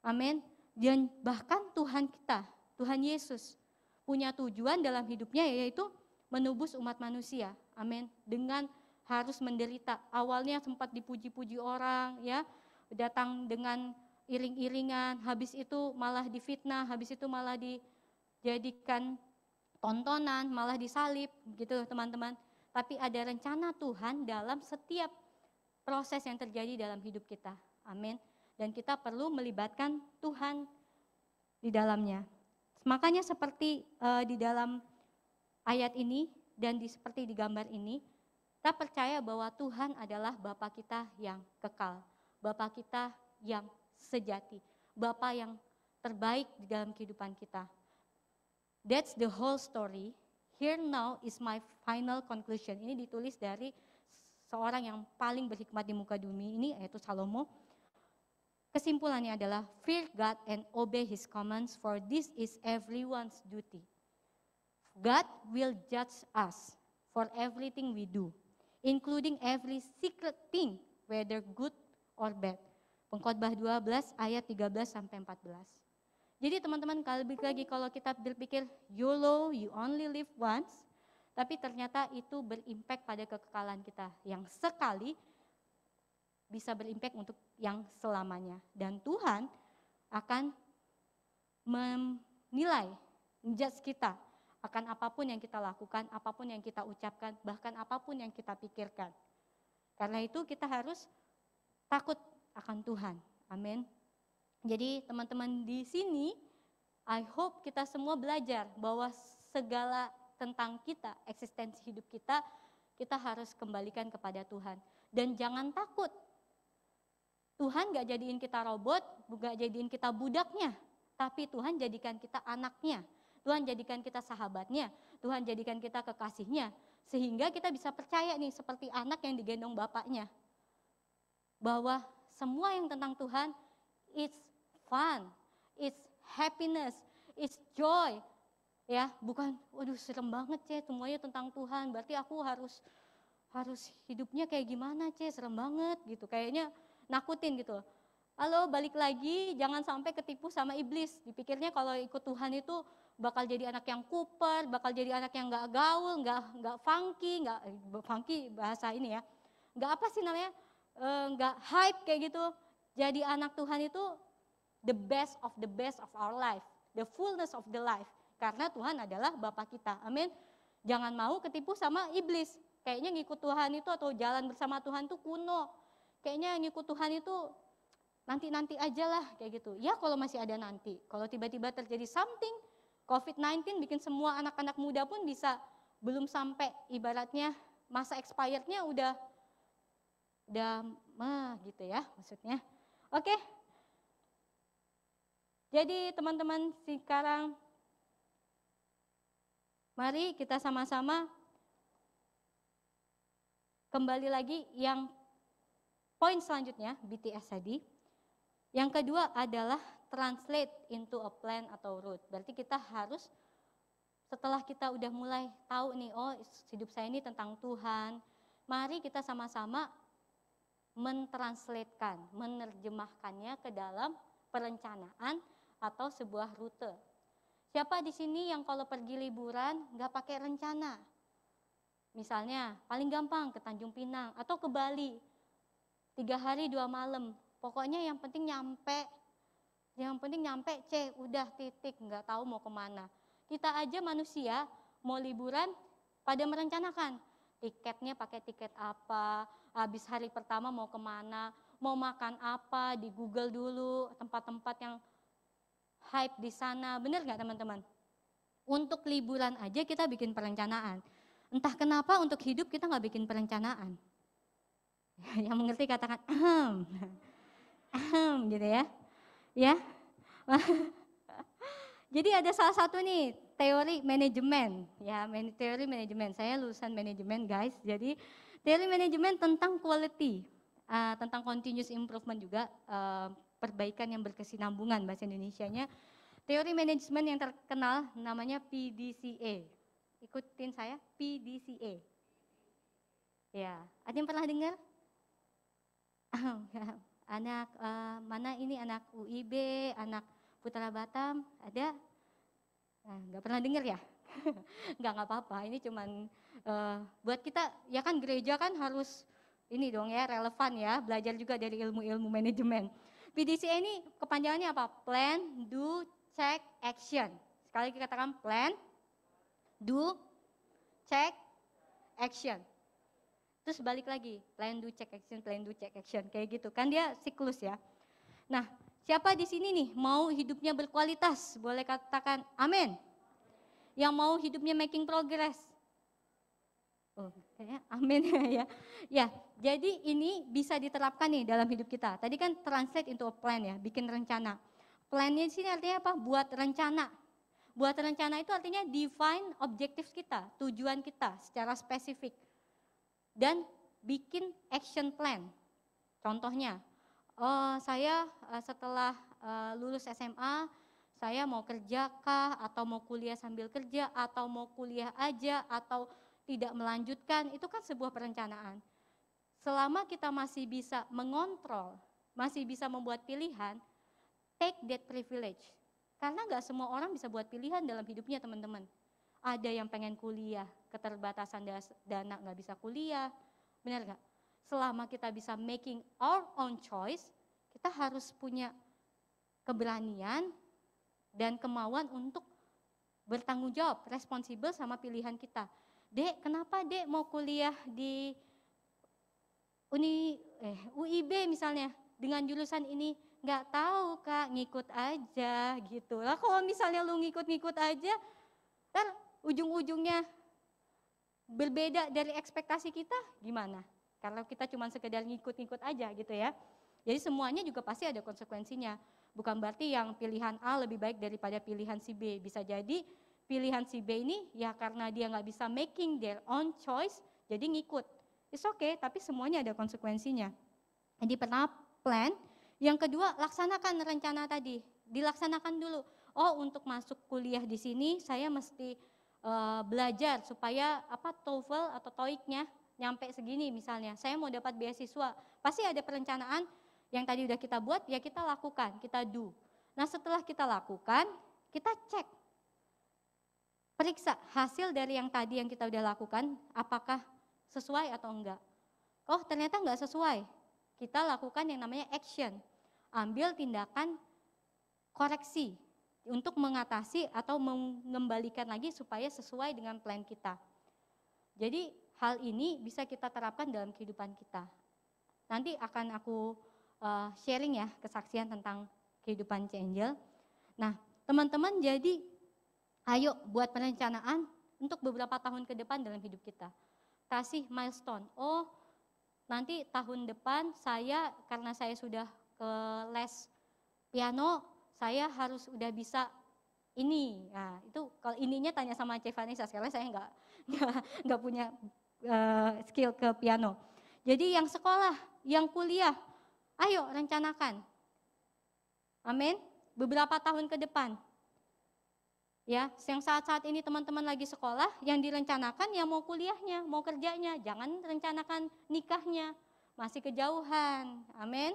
Amin. Dan bahkan Tuhan kita, Tuhan Yesus punya tujuan dalam hidupnya yaitu menebus umat manusia. Amin. Dengan harus menderita. Awalnya sempat dipuji-puji orang, ya, datang dengan iring-iringan, habis itu malah difitnah, habis itu malah dijadikan tontonan, malah disalib, gitu teman-teman. Tapi ada rencana Tuhan dalam setiap proses yang terjadi dalam hidup kita. Amin. Dan kita perlu melibatkan Tuhan di dalamnya. Makanya seperti di dalam ayat ini dan seperti di gambar ini, kita percaya bahwa Tuhan adalah Bapa kita yang kekal, Bapa kita yang sejati, Bapa yang terbaik di dalam kehidupan kita. That's the whole story. Here now is my final conclusion. Ini ditulis dari seorang yang paling berhikmat di muka bumi ini, yaitu Salomo. Kesimpulannya adalah fear God and obey His commands, for this is everyone's duty. God will judge us for everything we do, including every secret thing, whether good or bad. Pengkhotbah 12 ayat 13 sampai 14. Jadi teman-teman, lagi kalau kita berpikir YOLO, you only live once, tapi ternyata itu berimpact pada kekekalan kita yang sekali bisa berimpact untuk yang selamanya. Dan Tuhan akan menilai, menjudge kita akan apapun yang kita lakukan, apapun yang kita ucapkan, bahkan apapun yang kita pikirkan. Karena itu kita harus takut akan Tuhan. Amin. Jadi teman-teman di sini, I hope kita semua belajar bahwa segala tentang kita, eksistensi hidup kita harus kembalikan kepada Tuhan. Dan jangan takut. Tuhan gak jadiin kita robot, gak jadiin kita budaknya, tapi Tuhan jadikan kita anaknya, Tuhan jadikan kita sahabatnya, Tuhan jadikan kita kekasihnya, sehingga kita bisa percaya nih seperti anak yang digendong bapaknya, bahwa semua yang tentang Tuhan, it's fun, it's happiness, it's joy. Ya, bukan waduh serem banget C, semuanya tentang Tuhan. Berarti aku harus hidupnya kayak gimana C, serem banget gitu. Kayaknya nakutin gitu. Halo, balik lagi, jangan sampai ketipu sama iblis. Dipikirnya kalau ikut Tuhan itu bakal jadi anak yang kuper, bakal jadi anak yang nggak gaul, nggak funky bahasa ini ya. Nggak apa sih namanya, nggak hype kayak gitu. Jadi anak Tuhan itu the best of our life, the fullness of the life. Karena Tuhan adalah Bapa kita, amin. Jangan mau ketipu sama iblis. Kayaknya ngikut Tuhan itu atau jalan bersama Tuhan itu kuno. Kayaknya ngikut Tuhan itu nanti-nanti aja lah kayak gitu. Ya kalau masih ada nanti. Kalau tiba-tiba terjadi something, COVID-19 bikin semua anak-anak muda pun bisa belum sampai ibaratnya masa expirednya udah gitu ya maksudnya. Oke. Jadi teman-teman sekarang mari kita sama-sama kembali lagi yang poin selanjutnya BTS tadi. Yang kedua adalah translate into a plan atau route. Berarti kita harus setelah kita udah mulai tahu nih, oh hidup saya ini tentang Tuhan, mari kita sama-sama mentranslatekan, menerjemahkannya ke dalam perencanaan atau sebuah rute. Siapa di sini yang kalau pergi liburan nggak pakai rencana? Misalnya paling gampang ke Tanjung Pinang atau ke Bali, 3 hari 2 malam. Pokoknya yang penting nyampe C, udah titik, nggak tahu mau kemana. Kita aja manusia mau liburan pada merencanakan. Tiketnya pakai tiket apa, habis hari pertama mau kemana, mau makan apa, di Google dulu tempat-tempat yang hype di sana, benar nggak teman-teman? Untuk liburan aja kita bikin perencanaan. Entah kenapa untuk hidup kita nggak bikin perencanaan. Yang mengerti katakan gitu ya. Ya. Jadi ada salah satu nih teori manajemen, ya teori manajemen. Saya lulusan manajemen guys. Jadi teori manajemen tentang quality, tentang continuous improvement juga. Perbaikan yang berkesinambungan bahasa Indonesianya. Teori manajemen yang terkenal namanya PDCA. Ikutin saya, PDCA. Ya, ada yang pernah dengar? Anak mana ini, anak UIB, anak Putra Batam, ada? Nah, nggak pernah dengar ya? Nggak apa-apa, ini cuman buat kita, ya kan gereja kan harus ini dong ya, relevan ya, belajar juga dari ilmu-ilmu manajemen. PDCA ini kepanjangannya apa? Plan, do, check, action. Sekali lagi katakan plan, do, check, action. Terus balik lagi, plan, do, check, action, plan, do, check, action. Kayak gitu, kan dia siklus ya. Nah, siapa di sini nih mau hidupnya berkualitas? Boleh katakan amin. Yang mau hidupnya making progress? Oh, kayaknya amin ya. Ya, jadi ini bisa diterapkan nih dalam hidup kita. Tadi kan translate into a plan ya, bikin rencana. Plan-nya di sini artinya apa? Buat rencana. Buat rencana itu artinya define objectives kita, tujuan kita secara spesifik. Dan bikin action plan. Contohnya, saya setelah lulus SMA, saya mau kerja kah, atau mau kuliah sambil kerja, atau mau kuliah aja, atau tidak melanjutkan, itu kan sebuah perencanaan. Selama kita masih bisa mengontrol, masih bisa membuat pilihan, take that privilege. Karena nggak semua orang bisa buat pilihan dalam hidupnya teman-teman. Ada yang pengen kuliah, keterbatasan dana nggak bisa kuliah, benar nggak? Selama kita bisa making our own choice, kita harus punya keberanian dan kemauan untuk bertanggung jawab, responsibel sama pilihan kita. Dek, kenapa Dek mau kuliah di UIB misalnya dengan jurusan ini? Nggak tahu Kak, ngikut aja gitu. Lah kalau misalnya lu ngikut-ngikut aja, ntar ujung-ujungnya berbeda dari ekspektasi kita, gimana? Karena kita cuma sekedar ngikut-ngikut aja gitu ya. Jadi semuanya juga pasti ada konsekuensinya. Bukan berarti yang pilihan A lebih baik daripada pilihan si B. Bisa jadi pilihan si B ini ya karena dia nggak bisa making their own choice, jadi ngikut. It's okay, tapi semuanya ada konsekuensinya. Jadi pernah plan, Yang kedua, laksanakan rencana tadi, dilaksanakan dulu. Oh, untuk masuk kuliah di sini saya mesti belajar supaya TOEFL atau TOEIC-nya nyampe segini misalnya. Saya mau dapat beasiswa, pasti ada perencanaan yang tadi udah kita buat, ya kita lakukan, kita do. Nah, setelah kita lakukan, kita cek, periksa hasil dari yang tadi yang kita udah lakukan, apakah sesuai atau enggak. Oh, ternyata enggak sesuai. Kita lakukan yang namanya action. Ambil tindakan koreksi untuk mengatasi atau mengembalikan lagi supaya sesuai dengan plan kita. Jadi hal ini bisa kita terapkan dalam kehidupan kita. Nanti akan aku sharing ya kesaksian tentang kehidupan C-Angel. Nah, teman-teman, jadi ayo buat perencanaan untuk beberapa tahun ke depan dalam hidup kita. Kasih milestone. Oh, nanti tahun depan karena saya sudah ke les piano, saya harus udah bisa ini. Nah, itu kalau ininya tanya sama Cik Vanessa, sekali saya nggak punya skill ke piano. Jadi yang sekolah, yang kuliah, ayo rencanakan. Amin. Beberapa tahun ke depan. Ya, yang saat-saat ini teman-teman lagi sekolah, yang direncanakan ya mau kuliahnya, mau kerjanya, jangan rencanakan nikahnya, masih kejauhan. Amin.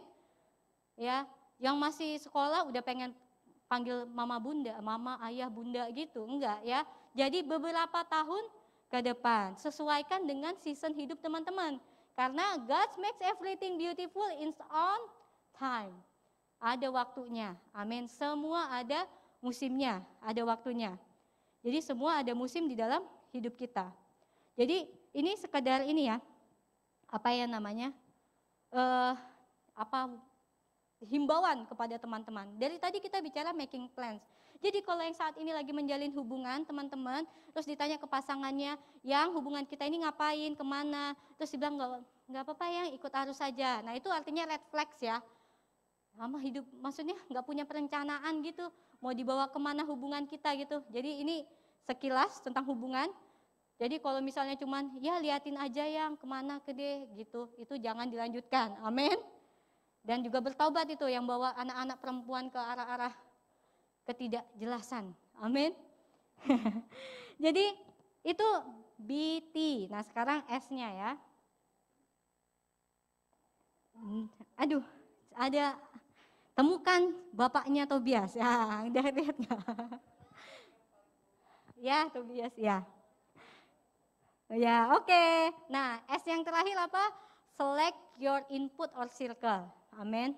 Ya, yang masih sekolah udah pengen panggil mama bunda, mama ayah bunda gitu, enggak ya. Jadi beberapa tahun ke depan, sesuaikan dengan season hidup teman-teman. Karena God makes everything beautiful in on time. Ada waktunya, amin. Semua ada musimnya, ada waktunya. Jadi semua ada musim di dalam hidup kita. Jadi ini sekedar ini ya, himbauan kepada teman-teman. Dari tadi kita bicara making plans. Jadi kalau yang saat ini lagi menjalin hubungan teman-teman, terus ditanya ke pasangannya, yang hubungan kita ini ngapain, kemana, terus dibilang nggak apa-apa yang ikut arus saja. Nah itu artinya red flags ya. Lama hidup, maksudnya nggak punya perencanaan gitu, mau dibawa kemana hubungan kita gitu. Jadi ini sekilas tentang hubungan. Jadi kalau misalnya cuman ya liatin aja yang kemana ke deh gitu, itu jangan dilanjutkan, amin. Dan juga bertaubat itu yang bawa anak-anak perempuan ke arah-arah ketidakjelasan, amin. Jadi itu BT, nah sekarang S-nya ya. Aduh, ada temukan bapaknya Tobias, ya udah lihat nggak? Ya Tobias ya. Ya oke. Nah S yang terakhir apa? Select your input or circle, amin.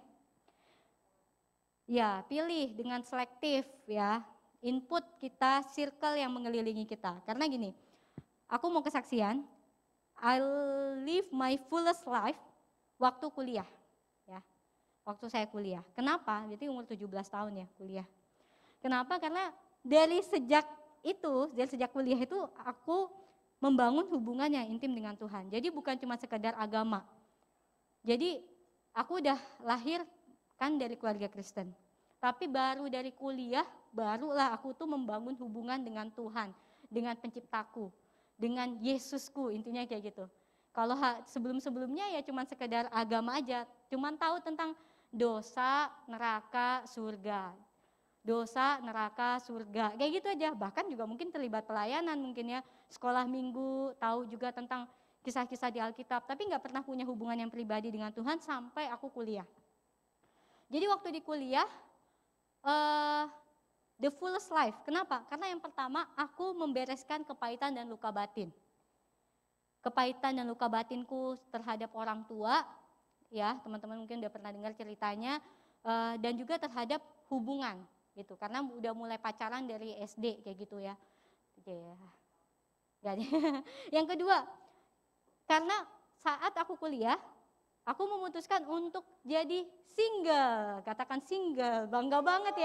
Ya pilih dengan selektif ya, input kita, circle yang mengelilingi kita. Karena gini, aku mau kesaksian, I live my fullest life waktu kuliah. Waktu saya kuliah. Kenapa? Jadi umur 17 tahun ya kuliah. Kenapa? Karena dari sejak kuliah itu aku membangun hubungan yang intim dengan Tuhan. Jadi bukan cuma sekedar agama. Jadi aku udah lahir kan dari keluarga Kristen. Tapi baru dari kuliah, barulah aku tuh membangun hubungan dengan Tuhan, dengan penciptaku, dengan Yesusku, intinya kayak gitu. Kalau sebelum-sebelumnya ya cuma sekedar agama aja, cuma tahu tentang dosa, neraka, surga. Dosa, neraka, surga. Kayak gitu aja. Bahkan juga mungkin terlibat pelayanan mungkin ya. Sekolah minggu, tahu juga tentang kisah-kisah di Alkitab. Tapi nggak pernah punya hubungan yang pribadi dengan Tuhan sampai aku kuliah. Jadi waktu di kuliah, the fullest life. Kenapa? Karena yang pertama aku membereskan kepahitan dan luka batin. Kepahitan dan luka batinku terhadap orang tua, ya teman-teman mungkin udah pernah dengar ceritanya, dan juga terhadap hubungan gitu, karena udah mulai pacaran dari SD kayak gitu ya. Yang kedua, karena saat aku kuliah, aku memutuskan untuk jadi single, katakan single, bangga banget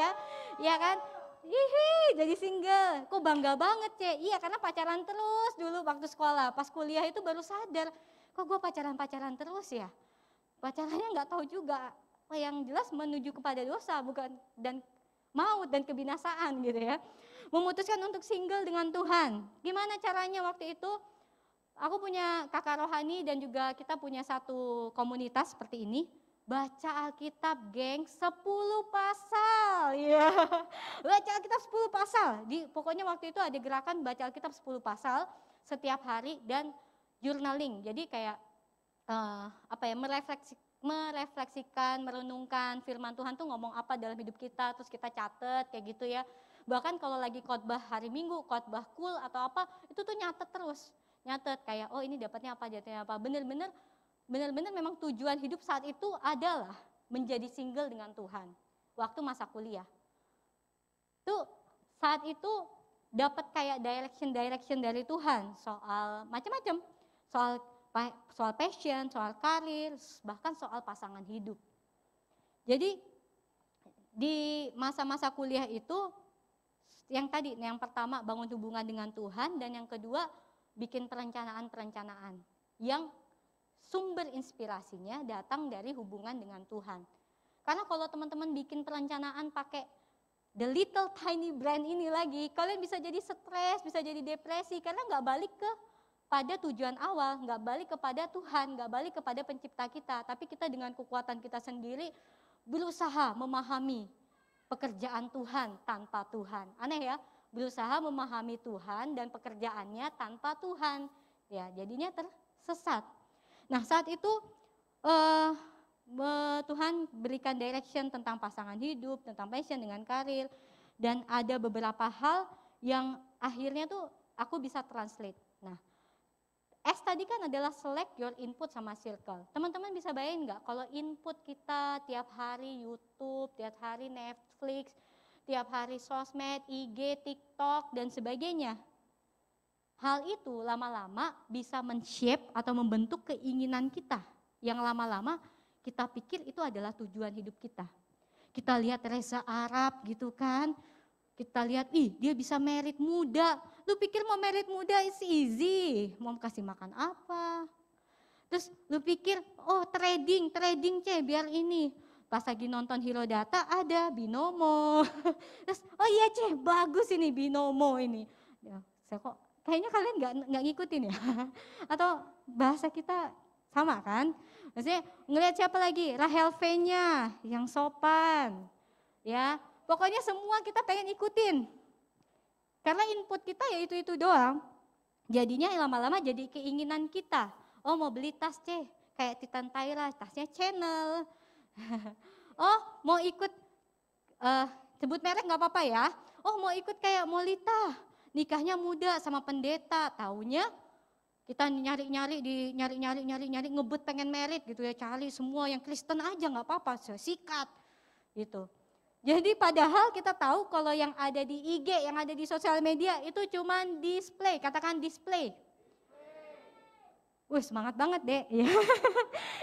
ya kan? Hihi, jadi single, kok bangga banget Iya karena pacaran terus dulu waktu sekolah, pas kuliah itu baru sadar, kok gue pacaran terus ya. Pacarannya nggak tahu juga, yang jelas menuju kepada dosa bukan dan maut dan kebinasaan gitu ya. Memutuskan untuk single dengan Tuhan. Gimana caranya waktu itu? Aku punya kakak rohani dan juga kita punya satu komunitas seperti ini. baca Alkitab, geng, 10 pasal. Ya. Baca Alkitab 10 pasal. Pokoknya waktu itu ada gerakan baca Alkitab 10 pasal setiap hari dan journaling. Jadi kayak merefleksikan, merenungkan firman Tuhan tuh ngomong apa dalam hidup kita, terus kita catet kayak gitu ya. Bahkan kalau lagi khotbah hari Minggu, khotbah kul atau apa, itu tuh nyatet terus. Nyatet kayak ini dapatnya apa. Benar-benar memang tujuan hidup saat itu adalah menjadi single dengan Tuhan. Waktu masa kuliah. Tuh saat itu dapat kayak direction dari Tuhan soal macam-macam. Soal passion, soal karir, bahkan soal pasangan hidup. Jadi di masa-masa kuliah itu yang pertama bangun hubungan dengan Tuhan, dan yang kedua bikin perencanaan yang sumber inspirasinya datang dari hubungan dengan Tuhan. Karena kalau teman-teman bikin perencanaan pakai the little tiny brain ini lagi, kalian bisa jadi stres, bisa jadi depresi, karena nggak balik pada tujuan awal, nggak balik kepada Tuhan, nggak balik kepada pencipta kita, tapi kita dengan kekuatan kita sendiri berusaha memahami pekerjaan Tuhan tanpa Tuhan. Aneh ya, berusaha memahami Tuhan dan pekerjaannya tanpa Tuhan. Ya, jadinya tersesat. Nah, saat itu Tuhan berikan direction tentang pasangan hidup, tentang passion dengan karir, dan ada beberapa hal yang akhirnya tuh aku bisa translate. Nah, S tadi kan adalah select your input sama circle. Teman-teman bisa bayangin nggak kalau input kita tiap hari YouTube, tiap hari Netflix, tiap hari sosmed, IG, TikTok, dan sebagainya. Hal itu lama-lama bisa men-shape atau membentuk keinginan kita. Yang lama-lama kita pikir itu adalah tujuan hidup kita. Kita lihat Reza Arab gitu kan. Kita lihat, dia bisa merit muda. Lu pikir mau merit muda is easy. Mau kasih makan apa? Terus lu pikir, trading biar ini. Pas lagi nonton Hero Data ada Binomo. Terus, iya bagus ini Binomo ini. Ya, saya kok kayaknya kalian nggak ngikutin ya. Atau bahasa kita sama kan? Maksudnya ngelihat siapa lagi? Rahel V-nya yang sopan. Ya, pokoknya semua kita pengen ikutin. Karena input kita ya itu doang. Jadinya lama-lama jadi keinginan kita. Mau beli tas kayak Titan Tyra, tasnya Chanel. Mau ikut, sebut merek gak apa-apa ya. Mau ikut kayak Molita, nikahnya muda sama pendeta. Taunya kita nyari ngebut pengen merit gitu ya. Cari semua yang Kristen aja gak apa-apa, sikat gitu. Jadi padahal kita tahu kalau yang ada di IG, yang ada di sosial media itu cuman display, katakan display. Wih semangat banget deh.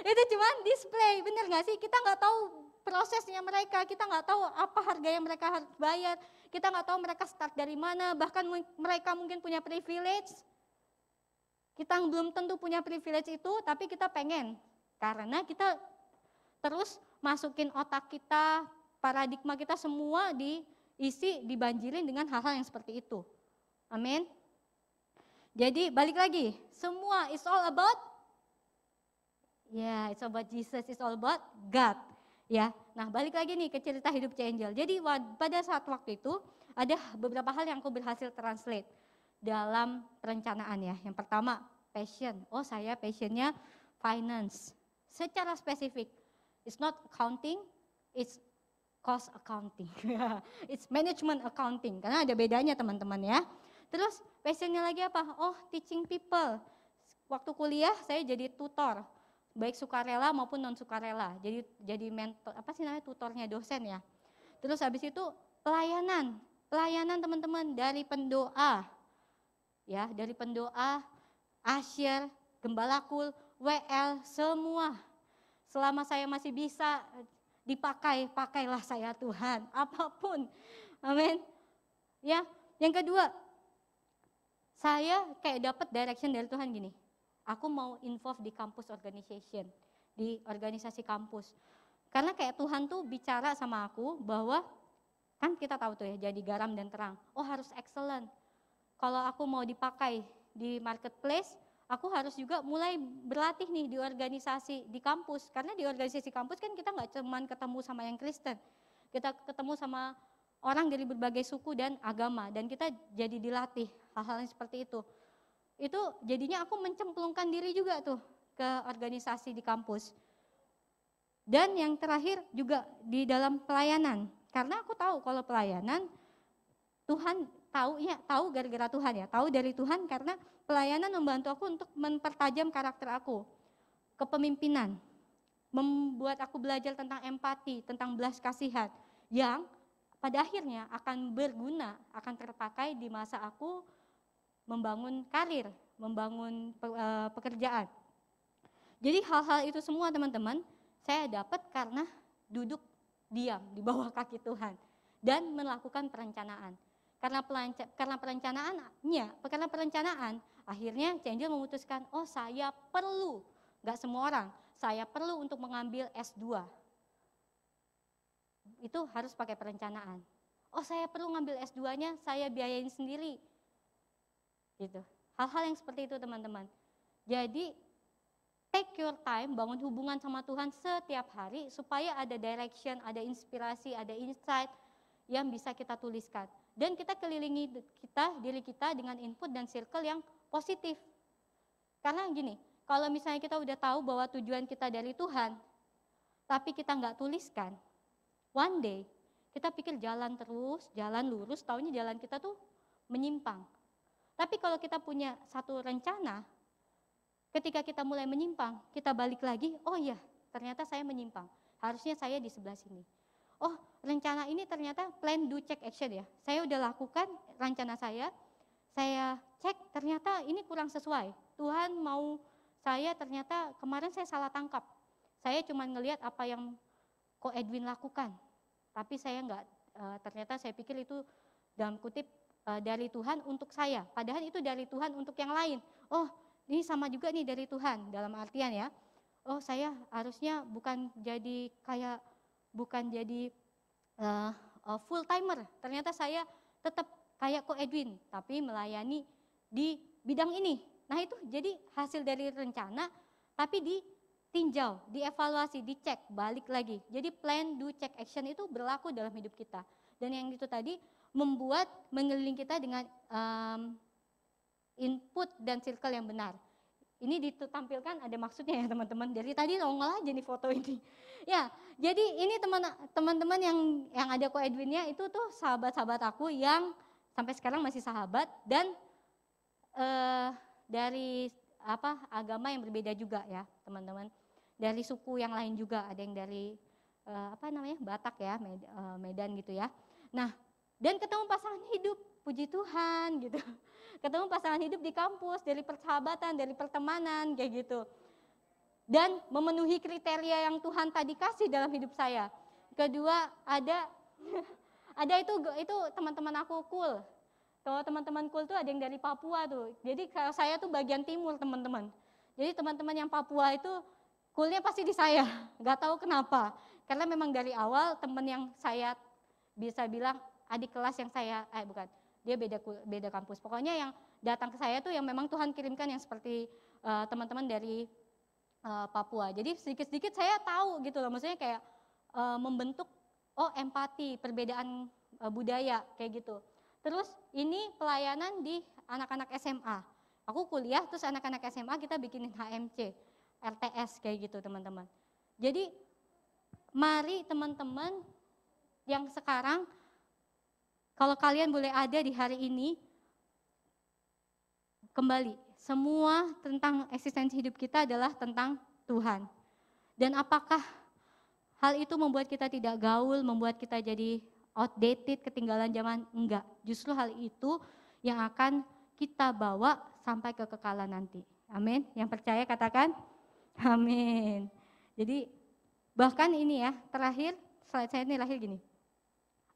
Itu cuman display, bener gak sih? Kita gak tahu prosesnya mereka, kita gak tahu apa harga yang mereka harus bayar, kita gak tahu mereka start dari mana, bahkan mereka mungkin punya privilege. Kita belum tentu punya privilege itu, tapi kita pengen. Karena kita terus masukin otak kita, paradigma kita semua dibanjirin dengan hal-hal yang seperti itu. Amin. Jadi balik lagi, semua it's all about it's about Jesus, it's all about God. Ya. Nah, balik lagi nih ke cerita hidup Angel. Jadi pada saat waktu itu ada beberapa hal yang aku berhasil translate dalam perencanaan ya. Yang pertama, passion. Saya passionnya finance. Secara spesifik, it's not accounting, it's cost accounting, it's management accounting, karena ada bedanya teman-teman ya. Terus passionnya lagi apa? Teaching people. Waktu kuliah saya jadi tutor, baik sukarela maupun non sukarela. Jadi mentor, tutornya dosen ya. Terus habis itu pelayanan teman-teman dari pendoa, ya dari pendoa, asyir, gembala kul, WL semua. Selama saya masih bisa pakailah saya Tuhan, apapun. Amin. Ya, yang kedua, saya kayak dapat direction dari Tuhan gini. Aku mau involve di campus organization, di organisasi kampus. Karena kayak Tuhan tuh bicara sama aku bahwa kan kita tahu tuh ya, jadi garam dan terang. Harus excellent. Kalau aku mau dipakai di marketplace, aku harus juga mulai berlatih nih di organisasi di kampus. Karena di organisasi kampus kan kita nggak cuman ketemu sama yang Kristen, kita ketemu sama orang dari berbagai suku dan agama, dan kita jadi dilatih hal-hal yang seperti itu. Itu jadinya aku mencemplungkan diri juga tuh ke organisasi di kampus. Dan yang terakhir juga di dalam pelayanan, karena aku tahu kalau pelayanan Tuhan tahu gara-gara Tuhan ya, tahu dari Tuhan karena pelayanan membantu aku untuk mempertajam karakter aku, kepemimpinan, membuat aku belajar tentang empati, tentang belas kasihan, yang pada akhirnya akan berguna, akan terpakai di masa aku membangun karir, membangun pekerjaan. Jadi hal-hal itu semua teman-teman, saya dapat karena duduk diam di bawah kaki Tuhan dan melakukan perencanaan. Karena perencanaan, akhirnya Angel memutuskan, oh saya perlu, gak semua orang, saya perlu untuk mengambil S2. Itu harus pakai perencanaan. Oh saya perlu ngambil S2-nya, saya biayain sendiri. Gitu. Hal-hal yang seperti itu teman-teman. Jadi take your time, bangun hubungan sama Tuhan setiap hari supaya ada direction, ada inspirasi, ada insight yang bisa kita tuliskan. Dan kita kelilingi diri kita dengan input dan circle yang positif. Karena gini, kalau misalnya kita udah tahu bahwa tujuan kita dari Tuhan, tapi kita nggak tuliskan, one day kita pikir jalan terus, jalan lurus, taunya jalan kita tuh menyimpang. Tapi kalau kita punya satu rencana, ketika kita mulai menyimpang, kita balik lagi, oh iya ternyata saya menyimpang, harusnya saya di sebelah sini. Oh rencana ini ternyata plan, do, check, action ya. Saya udah lakukan rencana saya cek ternyata ini kurang sesuai. Tuhan mau saya ternyata kemarin saya salah tangkap. Saya cuma ngelihat apa yang Ko Edwin lakukan. Tapi saya enggak, ternyata saya pikir itu dalam kutip dari Tuhan untuk saya. Padahal itu dari Tuhan untuk yang lain. Oh ini sama juga nih dari Tuhan dalam artian ya. Oh saya harusnya bukan jadi full timer. Ternyata saya tetap kayak Ko Edwin, tapi melayani di bidang ini. Nah itu jadi hasil dari rencana, tapi ditinjau, dievaluasi, dicek, balik lagi. Jadi plan, do, check, action itu berlaku dalam hidup kita. Dan yang itu tadi membuat mengelilingi kita dengan input dan circle yang benar. Ini ditampilkan ada maksudnya ya teman-teman. Dari tadi nongol aja nih foto ini. Ya, jadi ini teman-teman yang ada Ko Edwinnya itu tuh sahabat-sahabat aku yang sampai sekarang masih sahabat dan dari agama yang berbeda juga ya teman-teman. Dari suku yang lain juga, ada yang dari Batak ya, Medan gitu ya. Nah, dan ketemu pasangan hidup, puji Tuhan gitu. Ketemu pasangan hidup di kampus, dari persahabatan, dari pertemanan kayak gitu. Dan memenuhi kriteria yang Tuhan tadi kasih dalam hidup saya. Kedua ada itu teman-teman aku cool. Kalau teman-teman cool tuh ada yang dari Papua tuh. Jadi kalau saya tuh bagian timur teman-teman. Jadi teman-teman yang Papua itu coolnya pasti di saya. Gak tahu kenapa. Karena memang dari awal teman yang saya bisa bilang adik kelas yang saya, dia beda kampus. Pokoknya yang datang ke saya tuh yang memang Tuhan kirimkan yang seperti teman-teman dari Papua. Jadi sedikit-sedikit saya tahu gitu loh, maksudnya kayak membentuk empati, perbedaan budaya kayak gitu. Terus ini pelayanan di anak-anak SMA. Aku kuliah terus anak-anak SMA kita bikinin HMC, RTS kayak gitu teman-teman. Jadi mari teman-teman yang sekarang kalau kalian boleh ada di hari ini, kembali, semua tentang eksistensi hidup kita adalah tentang Tuhan. Dan apakah hal itu membuat kita tidak gaul, membuat kita jadi outdated, ketinggalan zaman? Enggak, justru hal itu yang akan kita bawa sampai ke kekekalan nanti. Amin, yang percaya katakan amin. Jadi bahkan ini ya, terakhir, slide saya ini terakhir gini.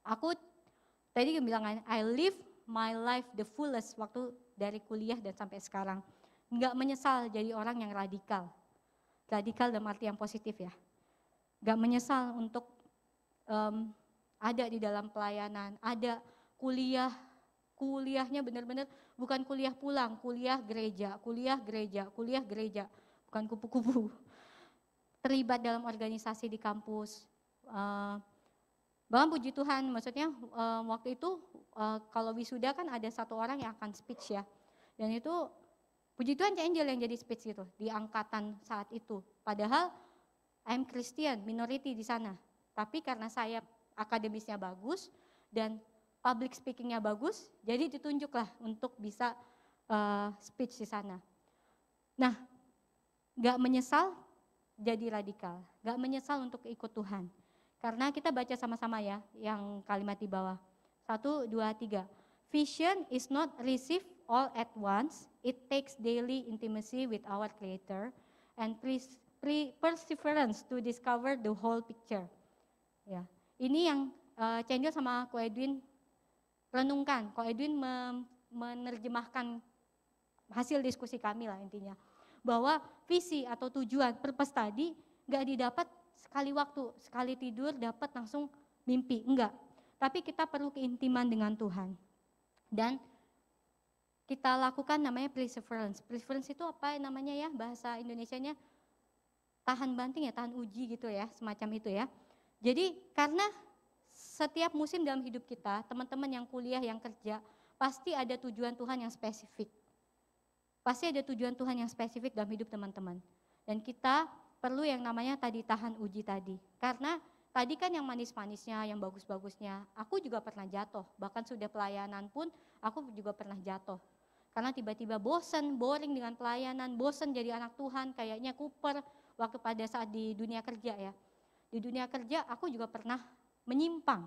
Aku tadi bilang, I live my life the fullest waktu dari kuliah dan sampai sekarang. Enggak menyesal jadi orang yang radikal. Radikal dalam arti yang positif ya. Enggak menyesal untuk ada di dalam pelayanan, ada kuliahnya benar-benar bukan kuliah pulang, kuliah gereja, kuliah gereja, kuliah gereja, bukan kupu-kupu. Terlibat dalam organisasi di kampus. Bahkan puji Tuhan, maksudnya waktu itu kalau wisuda kan ada satu orang yang akan speech ya. Dan itu puji Tuhan Angel yang jadi speech gitu di angkatan saat itu. Padahal I'm Christian, minority di sana. Tapi karena saya akademisnya bagus dan public speakingnya bagus, jadi ditunjuklah untuk bisa speech di sana. Nah, gak menyesal jadi radikal, gak menyesal untuk ikut Tuhan. Karena kita baca sama-sama ya, yang kalimat di bawah. 1, 2, 3. Vision is not received all at once. It takes daily intimacy with our Creator and perseverance to discover the whole picture. Ya, ini yang Cendil sama Ko Edwin renungkan. Ko Edwin menerjemahkan hasil diskusi kami lah intinya. Bahwa visi atau tujuan purpose tadi gak didapat sekali waktu, sekali tidur dapat langsung mimpi, enggak. Tapi kita perlu keintiman dengan Tuhan. Dan kita lakukan namanya perseverance. Perseverance itu apa namanya ya bahasa Indonesianya? Tahan banting ya, tahan uji gitu ya, semacam itu ya. Jadi karena setiap musim dalam hidup kita, teman-teman yang kuliah, yang kerja, pasti ada tujuan Tuhan yang spesifik. Pasti ada tujuan Tuhan yang spesifik dalam hidup teman-teman. Dan kita perlu yang namanya tadi tahan uji tadi. Karena tadi kan yang manis-manisnya, yang bagus-bagusnya, aku juga pernah jatuh. Bahkan sudah pelayanan pun aku juga pernah jatuh. Karena tiba-tiba bosan, boring dengan pelayanan, bosan jadi anak Tuhan, kayaknya kuper waktu pada saat di dunia kerja ya. Di dunia kerja aku juga pernah menyimpang.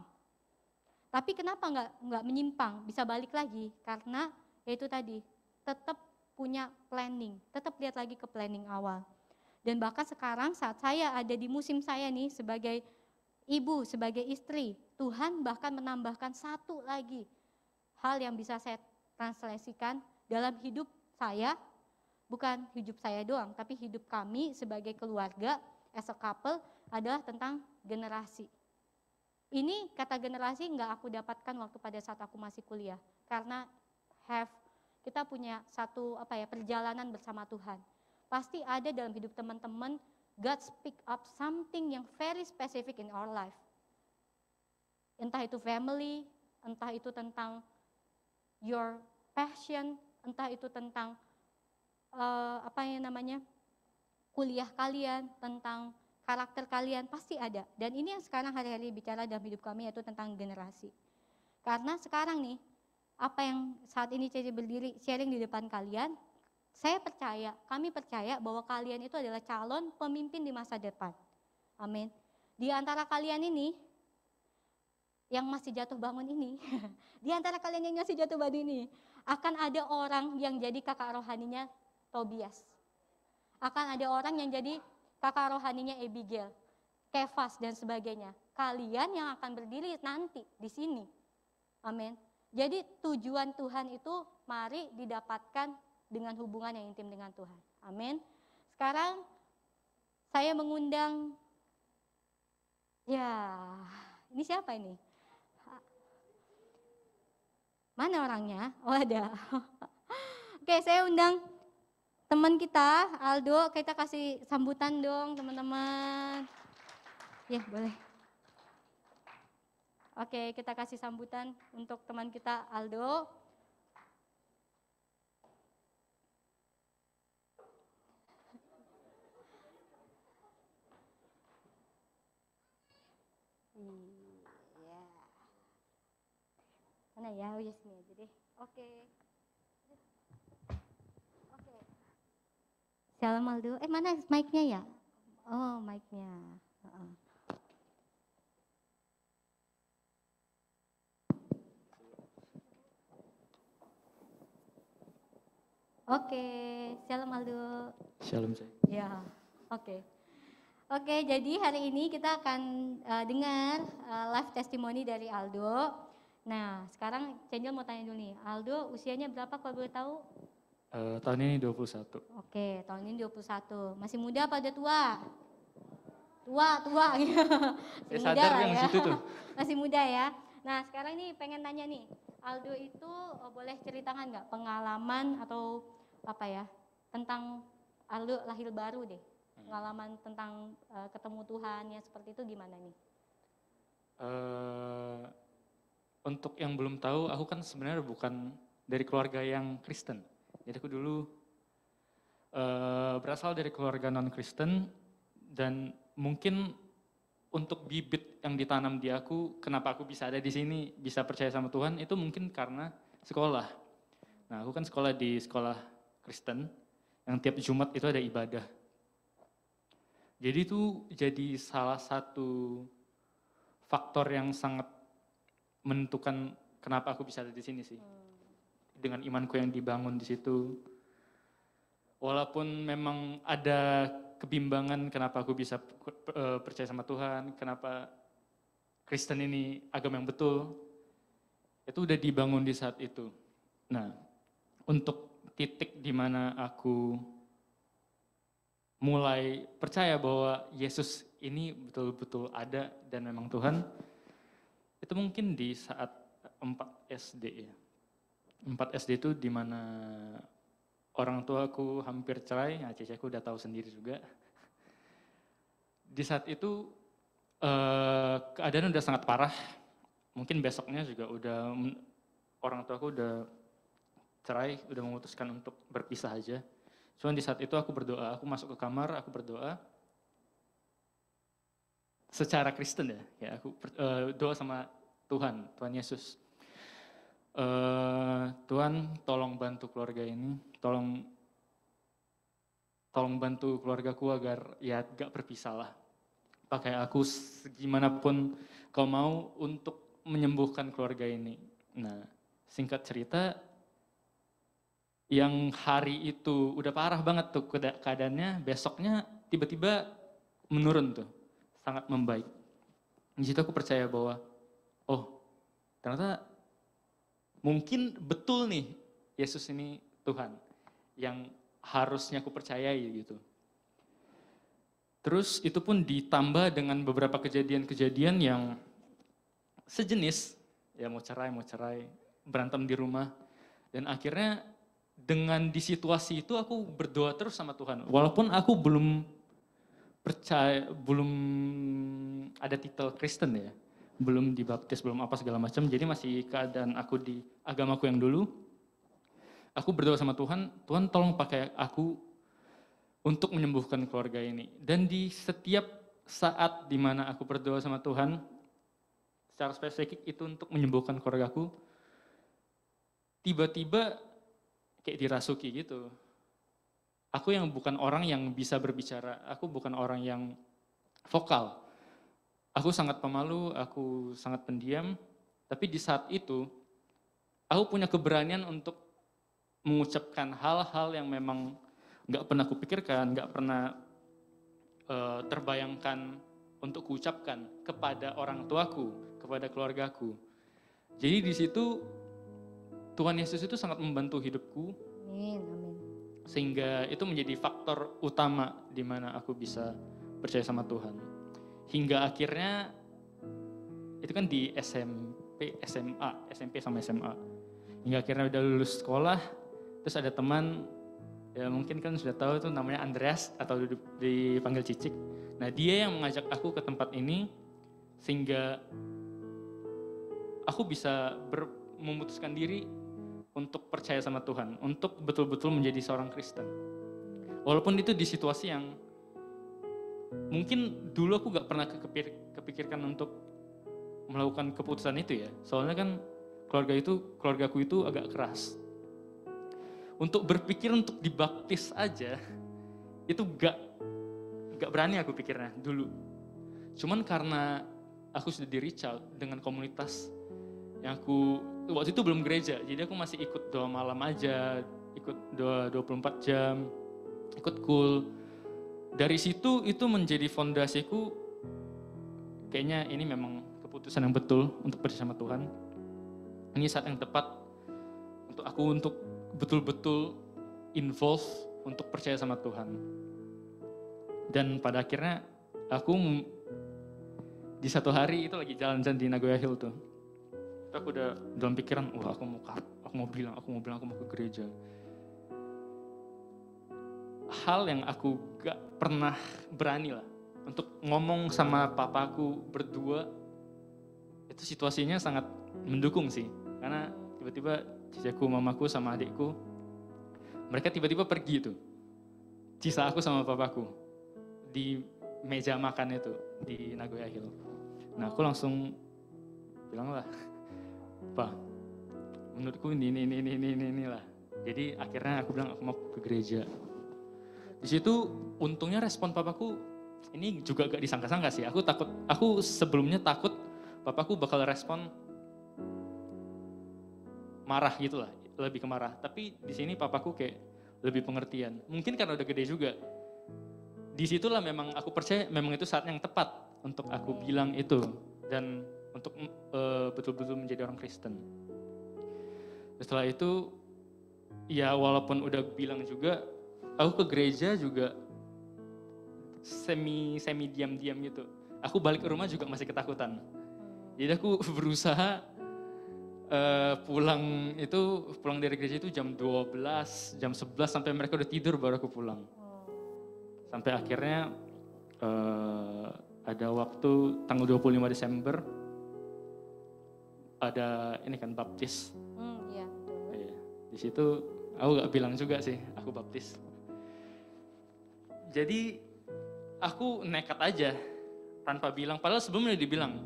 Tapi kenapa nggak menyimpang, bisa balik lagi? Karena yaitu tadi, tetap punya planning, tetap lihat lagi ke planning awal. Dan bahkan sekarang saat saya ada di musim saya nih sebagai ibu, sebagai istri, Tuhan bahkan menambahkan satu lagi hal yang bisa saya translasikan dalam hidup saya, bukan hidup saya doang, tapi hidup kami sebagai keluarga, as a couple, adalah tentang generasi. Ini kata generasi nggak aku dapatkan waktu pada saat aku masih kuliah, karena kita punya satu perjalanan bersama Tuhan. Pasti ada dalam hidup teman-teman, God speak up something yang very specific in our life. Entah itu family, entah itu tentang your passion, entah itu tentang kuliah kalian, tentang karakter kalian, pasti ada. Dan ini yang sekarang hari-hari bicara dalam hidup kami yaitu tentang generasi. Karena sekarang nih, apa yang saat ini Cece berdiri sharing di depan kalian, kami percaya bahwa kalian itu adalah calon pemimpin di masa depan. Amin. Di antara kalian ini, yang masih jatuh bangun ini, di antara kalian yang masih jatuh bangun ini, akan ada orang yang jadi kakak rohaninya Tobias. Akan ada orang yang jadi kakak rohaninya Abigail, Kefas dan sebagainya. Kalian yang akan berdiri nanti di sini. Amin. Jadi tujuan Tuhan itu mari didapatkan dengan hubungan yang intim dengan Tuhan. Amin. Sekarang saya mengundang, ini siapa ini? Mana orangnya? Oh ada. Oke, saya undang teman kita, Aldo. Kita kasih sambutan dong teman-teman. Ya boleh. Oke, kita kasih sambutan untuk teman kita Aldo. Mana ya? Oh ya sini aja deh. Oke. Shalom Aldo. Mana mic-nya ya? Oh, mic-nya. Oke, shalom Aldo. Shalom saya. Ya, oke. Oke, jadi hari ini kita akan dengar live testimoni dari Aldo. Nah, sekarang Cendil mau tanya dulu nih, Aldo usianya berapa kalau boleh tahu? Tahun ini 21. Oke, tahun ini 21. Masih muda apa udah tua? Tua. Sadar yang situ tuh. Masih muda ya. Nah, sekarang nih pengen tanya nih, Aldo itu boleh ceritakan nggak pengalaman atau apa ya tentang Aldo lahir baru deh, pengalaman tentang ketemu Tuhan ya seperti itu gimana nih? Untuk yang belum tahu, aku kan sebenarnya bukan dari keluarga yang Kristen. Jadi aku dulu berasal dari keluarga non-Kristen, dan mungkin untuk bibit yang ditanam di aku, kenapa aku bisa ada di sini, bisa percaya sama Tuhan, itu mungkin karena sekolah. Nah, aku kan sekolah di sekolah Kristen, yang tiap Jumat itu ada ibadah. Jadi itu jadi salah satu faktor yang sangat menentukan kenapa aku bisa ada di sini sih. Dengan imanku yang dibangun di situ. Walaupun memang ada kebimbangan kenapa aku bisa percaya sama Tuhan, kenapa Kristen ini agama yang betul, itu udah dibangun di saat itu. Nah, untuk titik di mana aku mulai percaya bahwa Yesus ini betul-betul ada dan memang Tuhan, itu mungkin di saat 4 SD ya. 4 SD itu di mana orang tuaku hampir cerai, nah ceceku udah tahu sendiri juga. Di saat itu keadaan udah sangat parah, mungkin besoknya juga udah orang tuaku udah cerai, udah memutuskan untuk berpisah aja. Cuman di saat itu aku berdoa, aku masuk ke kamar, aku berdoa secara Kristen ya aku doa sama Tuhan Yesus. Tuhan tolong bantu keluarga ini, tolong bantu keluargaku agar ya gak berpisah lah. Pakai aku segimanapun kau mau untuk menyembuhkan keluarga ini. Nah, singkat cerita, yang hari itu udah parah banget tuh keadaannya, besoknya tiba-tiba menurun tuh, sangat membaik. Di situ aku percaya bahwa, oh ternyata mungkin betul nih Yesus ini Tuhan yang harusnya aku percayai gitu. Terus itu pun ditambah dengan beberapa kejadian-kejadian yang sejenis, ya mau cerai, berantem di rumah. Dan akhirnya dengan di situasi itu aku berdoa terus sama Tuhan. Walaupun aku belum percaya, belum ada titel Kristen ya. Belum dibaptis, belum apa segala macam. Jadi masih keadaan aku di agamaku yang dulu. Aku berdoa sama Tuhan, Tuhan tolong pakai aku untuk menyembuhkan keluarga ini. Dan di setiap saat di mana aku berdoa sama Tuhan, secara spesifik itu untuk menyembuhkan keluargaku, tiba-tiba kayak dirasuki gitu. Aku yang bukan orang yang bisa berbicara, aku bukan orang yang vokal. Aku sangat pemalu, aku sangat pendiam, tapi di saat itu, aku punya keberanian untuk mengucapkan hal-hal yang memang gak pernah kupikirkan, gak pernah terbayangkan untuk kuucapkan kepada orang tuaku, kepada keluargaku. Jadi di situ Tuhan Yesus itu sangat membantu hidupku. Amin, amin. Sehingga itu menjadi faktor utama di mana aku bisa percaya sama Tuhan. Hingga akhirnya itu kan di SMP sama SMA. Hingga akhirnya udah lulus sekolah, terus ada teman, ya mungkin kan sudah tahu itu namanya Andreas atau dipanggil Cicik. Nah dia yang mengajak aku ke tempat ini sehingga aku bisa memutuskan diri untuk percaya sama Tuhan, untuk betul-betul menjadi seorang Kristen. Walaupun itu di situasi yang mungkin dulu aku gak pernah kepikirkan untuk melakukan keputusan itu ya. Soalnya kan keluargaku itu agak keras. Untuk berpikir untuk dibaptis aja, itu gak berani aku pikirnya dulu. Cuman karena aku sudah di reach out dengan komunitas yang waktu itu belum gereja, jadi aku masih ikut doa malam aja, ikut doa 24 jam, ikut cool. Dari situ itu menjadi fondasiku, kayaknya ini memang keputusan yang betul untuk percaya sama Tuhan. Ini saat yang tepat untuk aku untuk betul-betul involve untuk percaya sama Tuhan. Dan pada akhirnya aku di satu hari itu lagi jalan-jalan di Nagoya Hill tuh. Tapi aku udah dalam pikiran, wah aku mau bilang aku mau ke gereja. Hal yang aku gak pernah berani lah untuk ngomong sama papaku berdua, itu situasinya sangat mendukung sih. Karena tiba-tiba ciciku, mamaku sama adikku, mereka tiba-tiba pergi tuh. Sisa aku sama papaku di meja makan itu di Nagoya Hill. Nah aku langsung bilang lah, Pak, menurutku ini lah. Jadi akhirnya aku bilang aku mau ke gereja. Di situ untungnya respon papaku ini juga gak disangka-sangka sih. Aku sebelumnya takut papaku bakal respon marah gitu lah, lebih ke marah. Tapi di sini papaku kayak lebih pengertian. Mungkin karena udah gede juga. Disitulah memang aku percaya memang itu saat yang tepat untuk aku bilang itu dan untuk betul-betul menjadi orang Kristen. Setelah itu, ya walaupun udah bilang juga, aku ke gereja juga semi diam-diam gitu. Aku balik ke rumah juga masih ketakutan. Jadi aku berusaha pulang dari gereja itu jam 12, jam 11 sampai mereka udah tidur baru aku pulang. Sampai akhirnya ada waktu tanggal 25 Desember ada ini kan baptis. Iya, betul. Iya. Di situ aku gak bilang juga sih aku baptis. Jadi aku nekat aja tanpa bilang. Padahal sebelumnya dibilang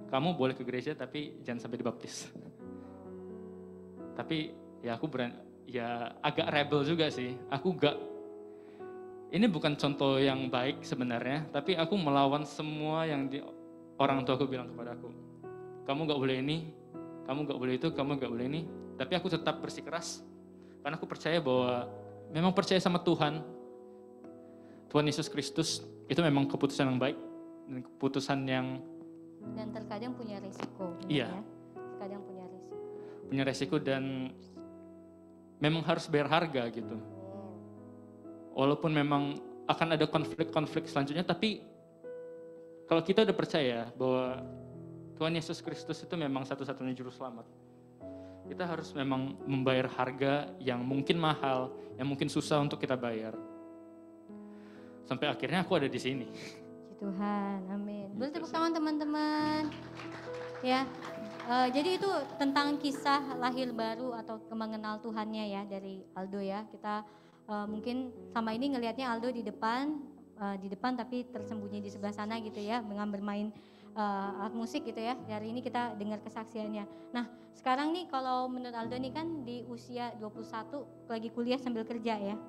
kamu boleh ke gereja tapi jangan sampai dibaptis. Tapi ya aku ya agak rebel juga sih. Ini bukan contoh yang baik sebenarnya, tapi aku melawan semua yang orang tua aku bilang kepada aku. Kamu gak boleh ini, kamu gak boleh itu, kamu gak boleh ini. Tapi aku tetap bersikeras, karena aku percaya bahwa memang percaya sama Tuhan Yesus Kristus, itu memang keputusan yang baik, dan keputusan yang... Dan terkadang punya resiko. Iya. Ya? Terkadang punya resiko. Punya resiko dan memang harus bayar harga gitu. Walaupun memang akan ada konflik-konflik selanjutnya, tapi kalau kita udah percaya bahwa Tuhan Yesus Kristus itu memang satu-satunya juru selamat, kita harus memang membayar harga yang mungkin mahal, yang mungkin susah untuk kita bayar. Sampai akhirnya aku ada di sini. Puji Tuhan, amin. Boleh tepuk tangan teman-teman. Ya, jadi itu tentang kisah lahir baru atau mengenal Tuhannya ya dari Aldo ya. Kita mungkin sama ini ngelihatnya Aldo di depan tapi tersembunyi di sebelah sana gitu ya, dengan bermain alat musik gitu ya. Hari ini kita dengar kesaksiannya. Nah, sekarang nih kalau menurut Aldo nih kan di usia 21 lagi kuliah sambil kerja ya.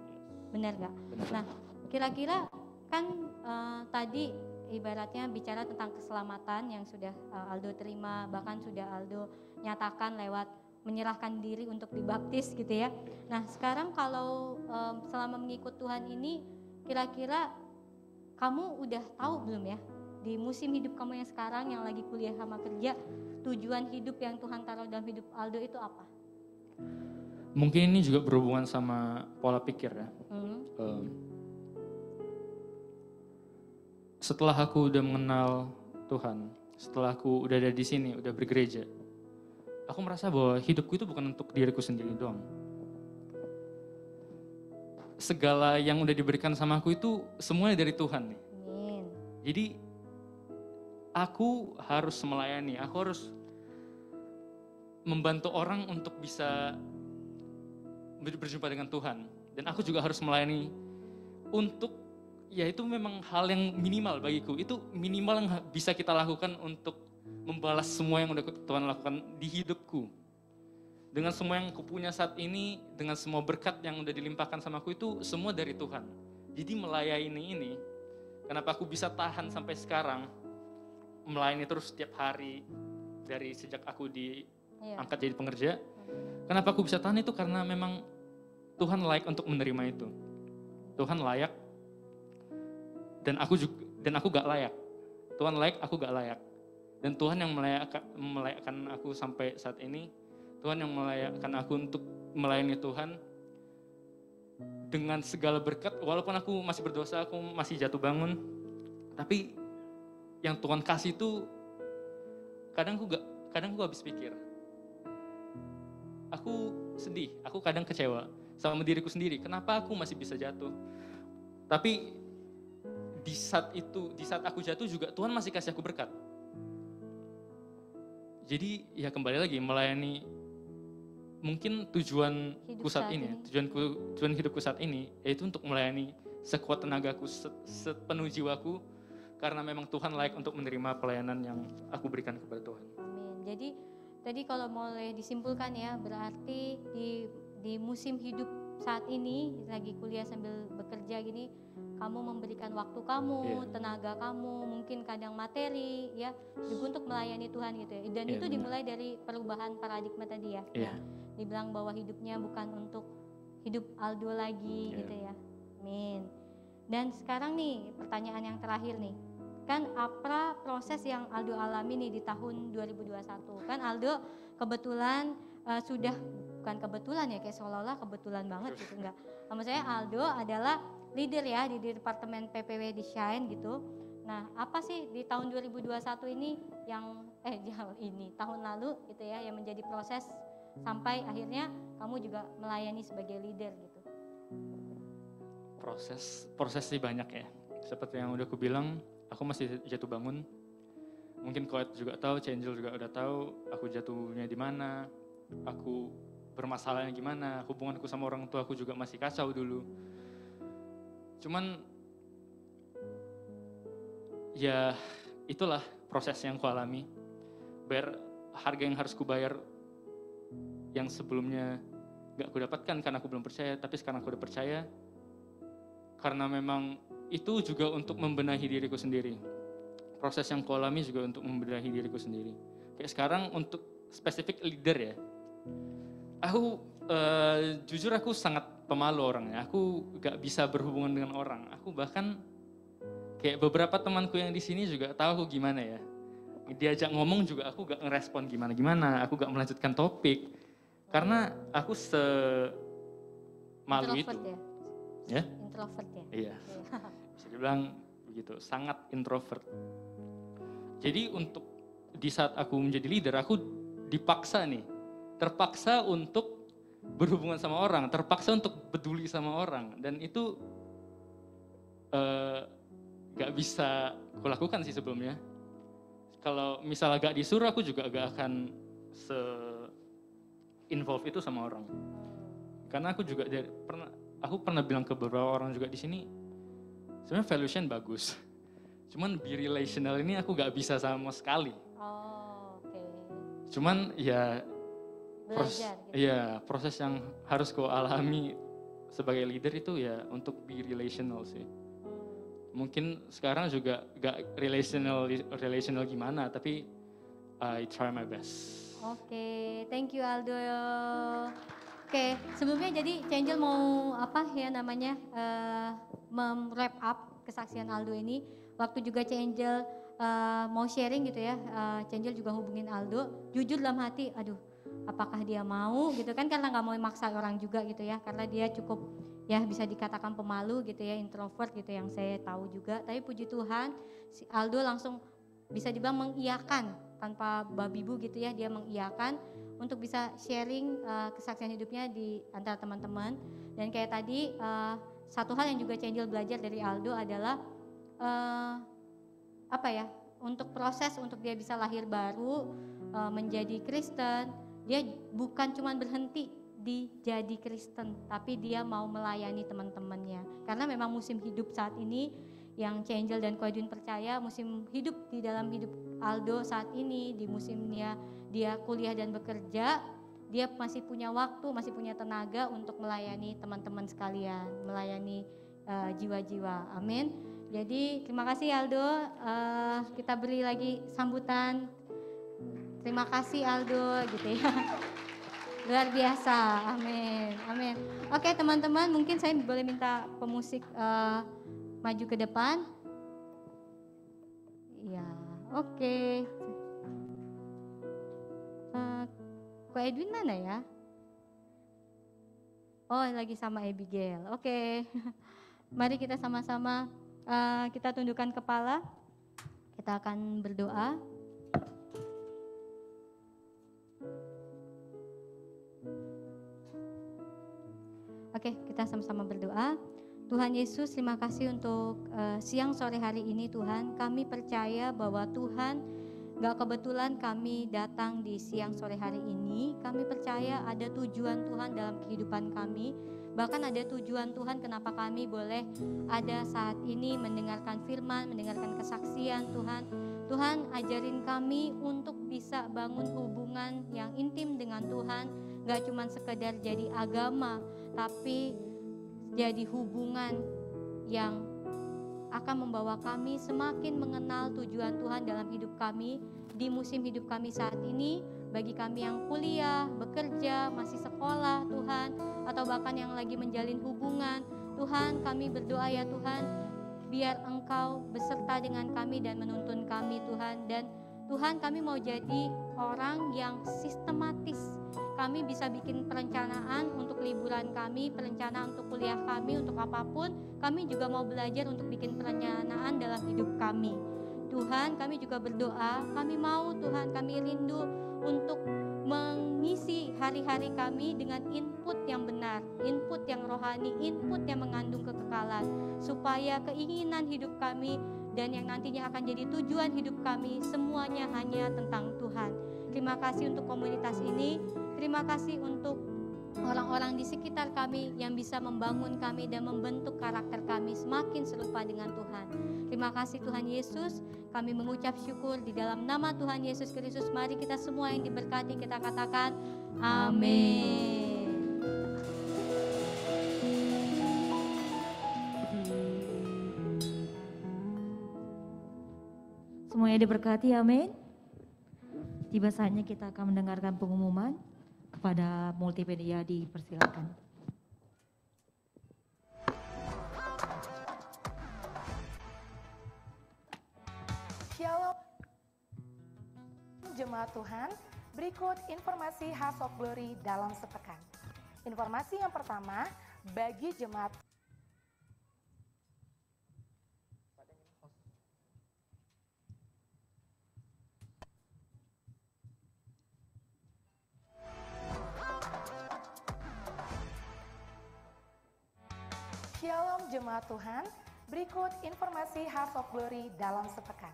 Benar gak? Nah, kira-kira kan tadi ibaratnya bicara tentang keselamatan yang sudah Aldo terima, bahkan sudah Aldo nyatakan lewat menyerahkan diri untuk dibaptis gitu ya. Nah sekarang kalau selama mengikut Tuhan ini, kira-kira kamu udah tahu belum ya, di musim hidup kamu yang sekarang yang lagi kuliah sama kerja, tujuan hidup yang Tuhan taruh dalam hidup Aldo itu apa? Mungkin ini juga berhubungan sama pola pikir ya. Setelah aku udah mengenal Tuhan, setelah aku udah ada di sini, udah bergereja, aku merasa bahwa hidupku itu bukan untuk diriku sendiri doang. Segala yang udah diberikan sama aku itu semuanya dari Tuhan nih. Amin. Jadi aku harus melayani, aku harus membantu orang untuk bisa berjumpa dengan Tuhan. Dan aku juga harus melayani untuk, ya itu memang hal yang minimal bagiku. Itu minimal yang bisa kita lakukan untuk membalas semua yang udah Tuhan lakukan di hidupku. Dengan semua yang aku punya saat ini, dengan semua berkat yang udah dilimpahkan sama aku itu semua dari Tuhan. Jadi melayani ini, kenapa aku bisa tahan sampai sekarang, melayani terus setiap hari dari sejak aku diangkat jadi pengerja. Kenapa aku bisa tahan itu karena memang Tuhan layak untuk menerima itu. Tuhan layak dan aku gak layak. Tuhan layak, aku gak layak. Dan Tuhan yang melayakkan aku sampai saat ini, Tuhan yang melayakkan aku untuk melayani Tuhan dengan segala berkat. Walaupun aku masih berdosa, aku masih jatuh bangun, tapi yang Tuhan kasih itu kadang kadang aku habis pikir. Aku sedih, aku kadang kecewa sama diriku sendiri. Kenapa aku masih bisa jatuh? Tapi di saat aku jatuh juga Tuhan masih kasih aku berkat. Jadi ya kembali lagi melayani, mungkin tujuanku saat ini, tujuan hidupku saat ini yaitu untuk melayani sekuat tenagaku, sepenuh jiwaku, karena memang Tuhan layak untuk menerima pelayanan yang aku berikan kepada Tuhan. Amin. Jadi tadi kalau boleh disimpulkan ya, berarti di musim hidup saat ini lagi kuliah sambil bekerja gini, kamu memberikan waktu kamu, tenaga kamu, mungkin kadang materi ya, juga untuk melayani Tuhan gitu ya. Dan itu dimulai dari perubahan paradigma tadi ya. Yang dibilang bahwa hidupnya bukan untuk hidup Aldo lagi gitu ya. Amin. Dan sekarang nih pertanyaan yang terakhir nih. Kan apa proses yang Aldo alami nih di tahun 2021? Kan Aldo kebetulan sudah, bukan kebetulan ya, kayak seolah-olah kebetulan banget gitu, enggak. Maksud saya Aldo adalah leader ya di Departemen PPW di Shine gitu. Nah, apa sih di tahun 2021 ini yang tahun lalu gitu ya, yang menjadi proses sampai akhirnya kamu juga melayani sebagai leader gitu. Proses sih banyak ya. Seperti yang udah aku bilang, aku masih jatuh bangun. Mungkin Koet juga tahu, Changel juga udah tahu aku jatuhnya di mana, aku bermasalahnya gimana, hubunganku sama orang tua aku juga masih kacau dulu. Cuman ya itulah proses yang ku alami. Bayar harga yang harus ku bayar yang sebelumnya gak ku dapatkan karena aku belum percaya, tapi sekarang aku udah percaya. Karena memang itu juga untuk membenahi diriku sendiri. Proses yang ku alami juga untuk membenahi diriku sendiri. Kayak sekarang untuk spesifik leader ya. Aku jujur aku sangat pemalu orangnya. Aku gak bisa berhubungan dengan orang. Aku bahkan kayak beberapa temanku yang di sini juga tahu aku gimana ya. Diajak ngomong juga aku gak ngerespon gimana-gimana. Aku gak melanjutkan topik. Karena aku malu itu. Ya? Introvert ya? Iya. Bisa dibilang begitu, sangat introvert. Jadi untuk di saat aku menjadi leader, aku terpaksa untuk berhubungan sama orang, terpaksa untuk peduli sama orang, dan itu gak bisa kulakukan sih sebelumnya. Kalau misalnya gak disuruh, aku juga gak akan involve itu sama orang. Karena aku juga pernah bilang ke beberapa orang juga di sini, sebenarnya valuation bagus. Cuman be relational ini aku gak bisa sama sekali. Oh, oke. Cuman ya Belajar gitu. Proses yang harus kau alami sebagai leader itu ya untuk be relational sih. Mungkin sekarang juga gak relational gimana, tapi I try my best. Oke, thank you Aldo. Oke, sebelumnya jadi Changel mau wrap up kesaksian Aldo ini. Waktu juga Changel mau sharing gitu ya, Changel juga hubungin Aldo. Jujur dalam hati, aduh, apakah dia mau gitu kan, karena nggak mau maksa orang juga gitu ya, karena dia cukup ya bisa dikatakan pemalu gitu ya, introvert gitu yang saya tahu juga. Tapi puji Tuhan, si Aldo langsung bisa dibilang mengiyakan tanpa babibu gitu ya, dia mengiyakan untuk bisa sharing kesaksian hidupnya di antara teman-teman. Dan kayak tadi satu hal yang juga Changel belajar dari Aldo adalah untuk proses untuk dia bisa lahir baru menjadi Kristen, dia bukan cuma berhenti di jadi Kristen, tapi dia mau melayani teman-temannya. Karena memang musim hidup saat ini yang Changel dan Ko Edwin percaya, musim hidup di dalam hidup Aldo saat ini, di musimnya dia kuliah dan bekerja, dia masih punya waktu, masih punya tenaga untuk melayani teman-teman sekalian, melayani jiwa-jiwa. Amin. Jadi terima kasih Aldo, kita beri lagi sambutan. Terima kasih Aldo gitu ya. Luar biasa, amin, amin. Oke teman-teman, mungkin saya boleh minta pemusik maju ke depan. Ya, oke. Ko Edwin mana ya? Oh, lagi sama Abigail. Oke. Mari kita sama-sama kita tundukkan kepala. Kita akan berdoa. Oke, kita sama-sama berdoa. Tuhan Yesus, terima kasih untuk siang sore hari ini Tuhan. Kami percaya bahwa Tuhan, gak kebetulan kami datang di siang sore hari ini. Kami percaya ada tujuan Tuhan dalam kehidupan kami. Bahkan ada tujuan Tuhan kenapa kami boleh ada saat ini mendengarkan firman, mendengarkan kesaksian Tuhan. Tuhan ajarin kami untuk bisa bangun hubungan yang intim dengan Tuhan. Gak cuma sekedar jadi agama, tapi jadi hubungan yang akan membawa kami semakin mengenal tujuan Tuhan dalam hidup kami di musim hidup kami saat ini. Bagi kami yang kuliah, bekerja, masih sekolah Tuhan, atau bahkan yang lagi menjalin hubungan, Tuhan kami berdoa ya Tuhan, biar Engkau beserta dengan kami dan menuntun kami Tuhan. Dan Tuhan kami mau jadi orang yang sistematis. Kami bisa bikin perencanaan untuk liburan kami, perencanaan untuk kuliah kami, untuk apapun. Kami juga mau belajar untuk bikin perencanaan dalam hidup kami. Tuhan, kami juga berdoa, kami mau Tuhan, kami rindu untuk mengisi hari-hari kami dengan input yang benar, input yang rohani, input yang mengandung kekekalan, supaya keinginan hidup kami dan yang nantinya akan jadi tujuan hidup kami semuanya hanya tentang Tuhan. Terima kasih untuk komunitas ini. Terima kasih untuk orang-orang di sekitar kami yang bisa membangun kami dan membentuk karakter kami semakin serupa dengan Tuhan. Terima kasih Tuhan Yesus. Kami mengucap syukur di dalam nama Tuhan Yesus Kristus. Mari kita semua yang diberkati kita katakan amin. Semuanya diberkati, amin. Tiba saatnya kita akan mendengarkan pengumuman. Kepada multimedia dipersilakan. Shalom Jemaat Tuhan, berikut informasi House of Glory dalam sepekan. Informasi yang pertama, bagi jemaat Shalom Jemaat Tuhan, berikut informasi House of Glory dalam sepekan.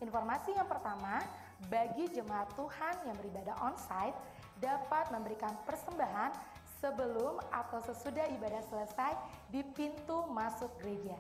Informasi yang pertama, bagi jemaat Tuhan yang beribadah onsite dapat memberikan persembahan sebelum atau sesudah ibadah selesai di pintu masuk gereja.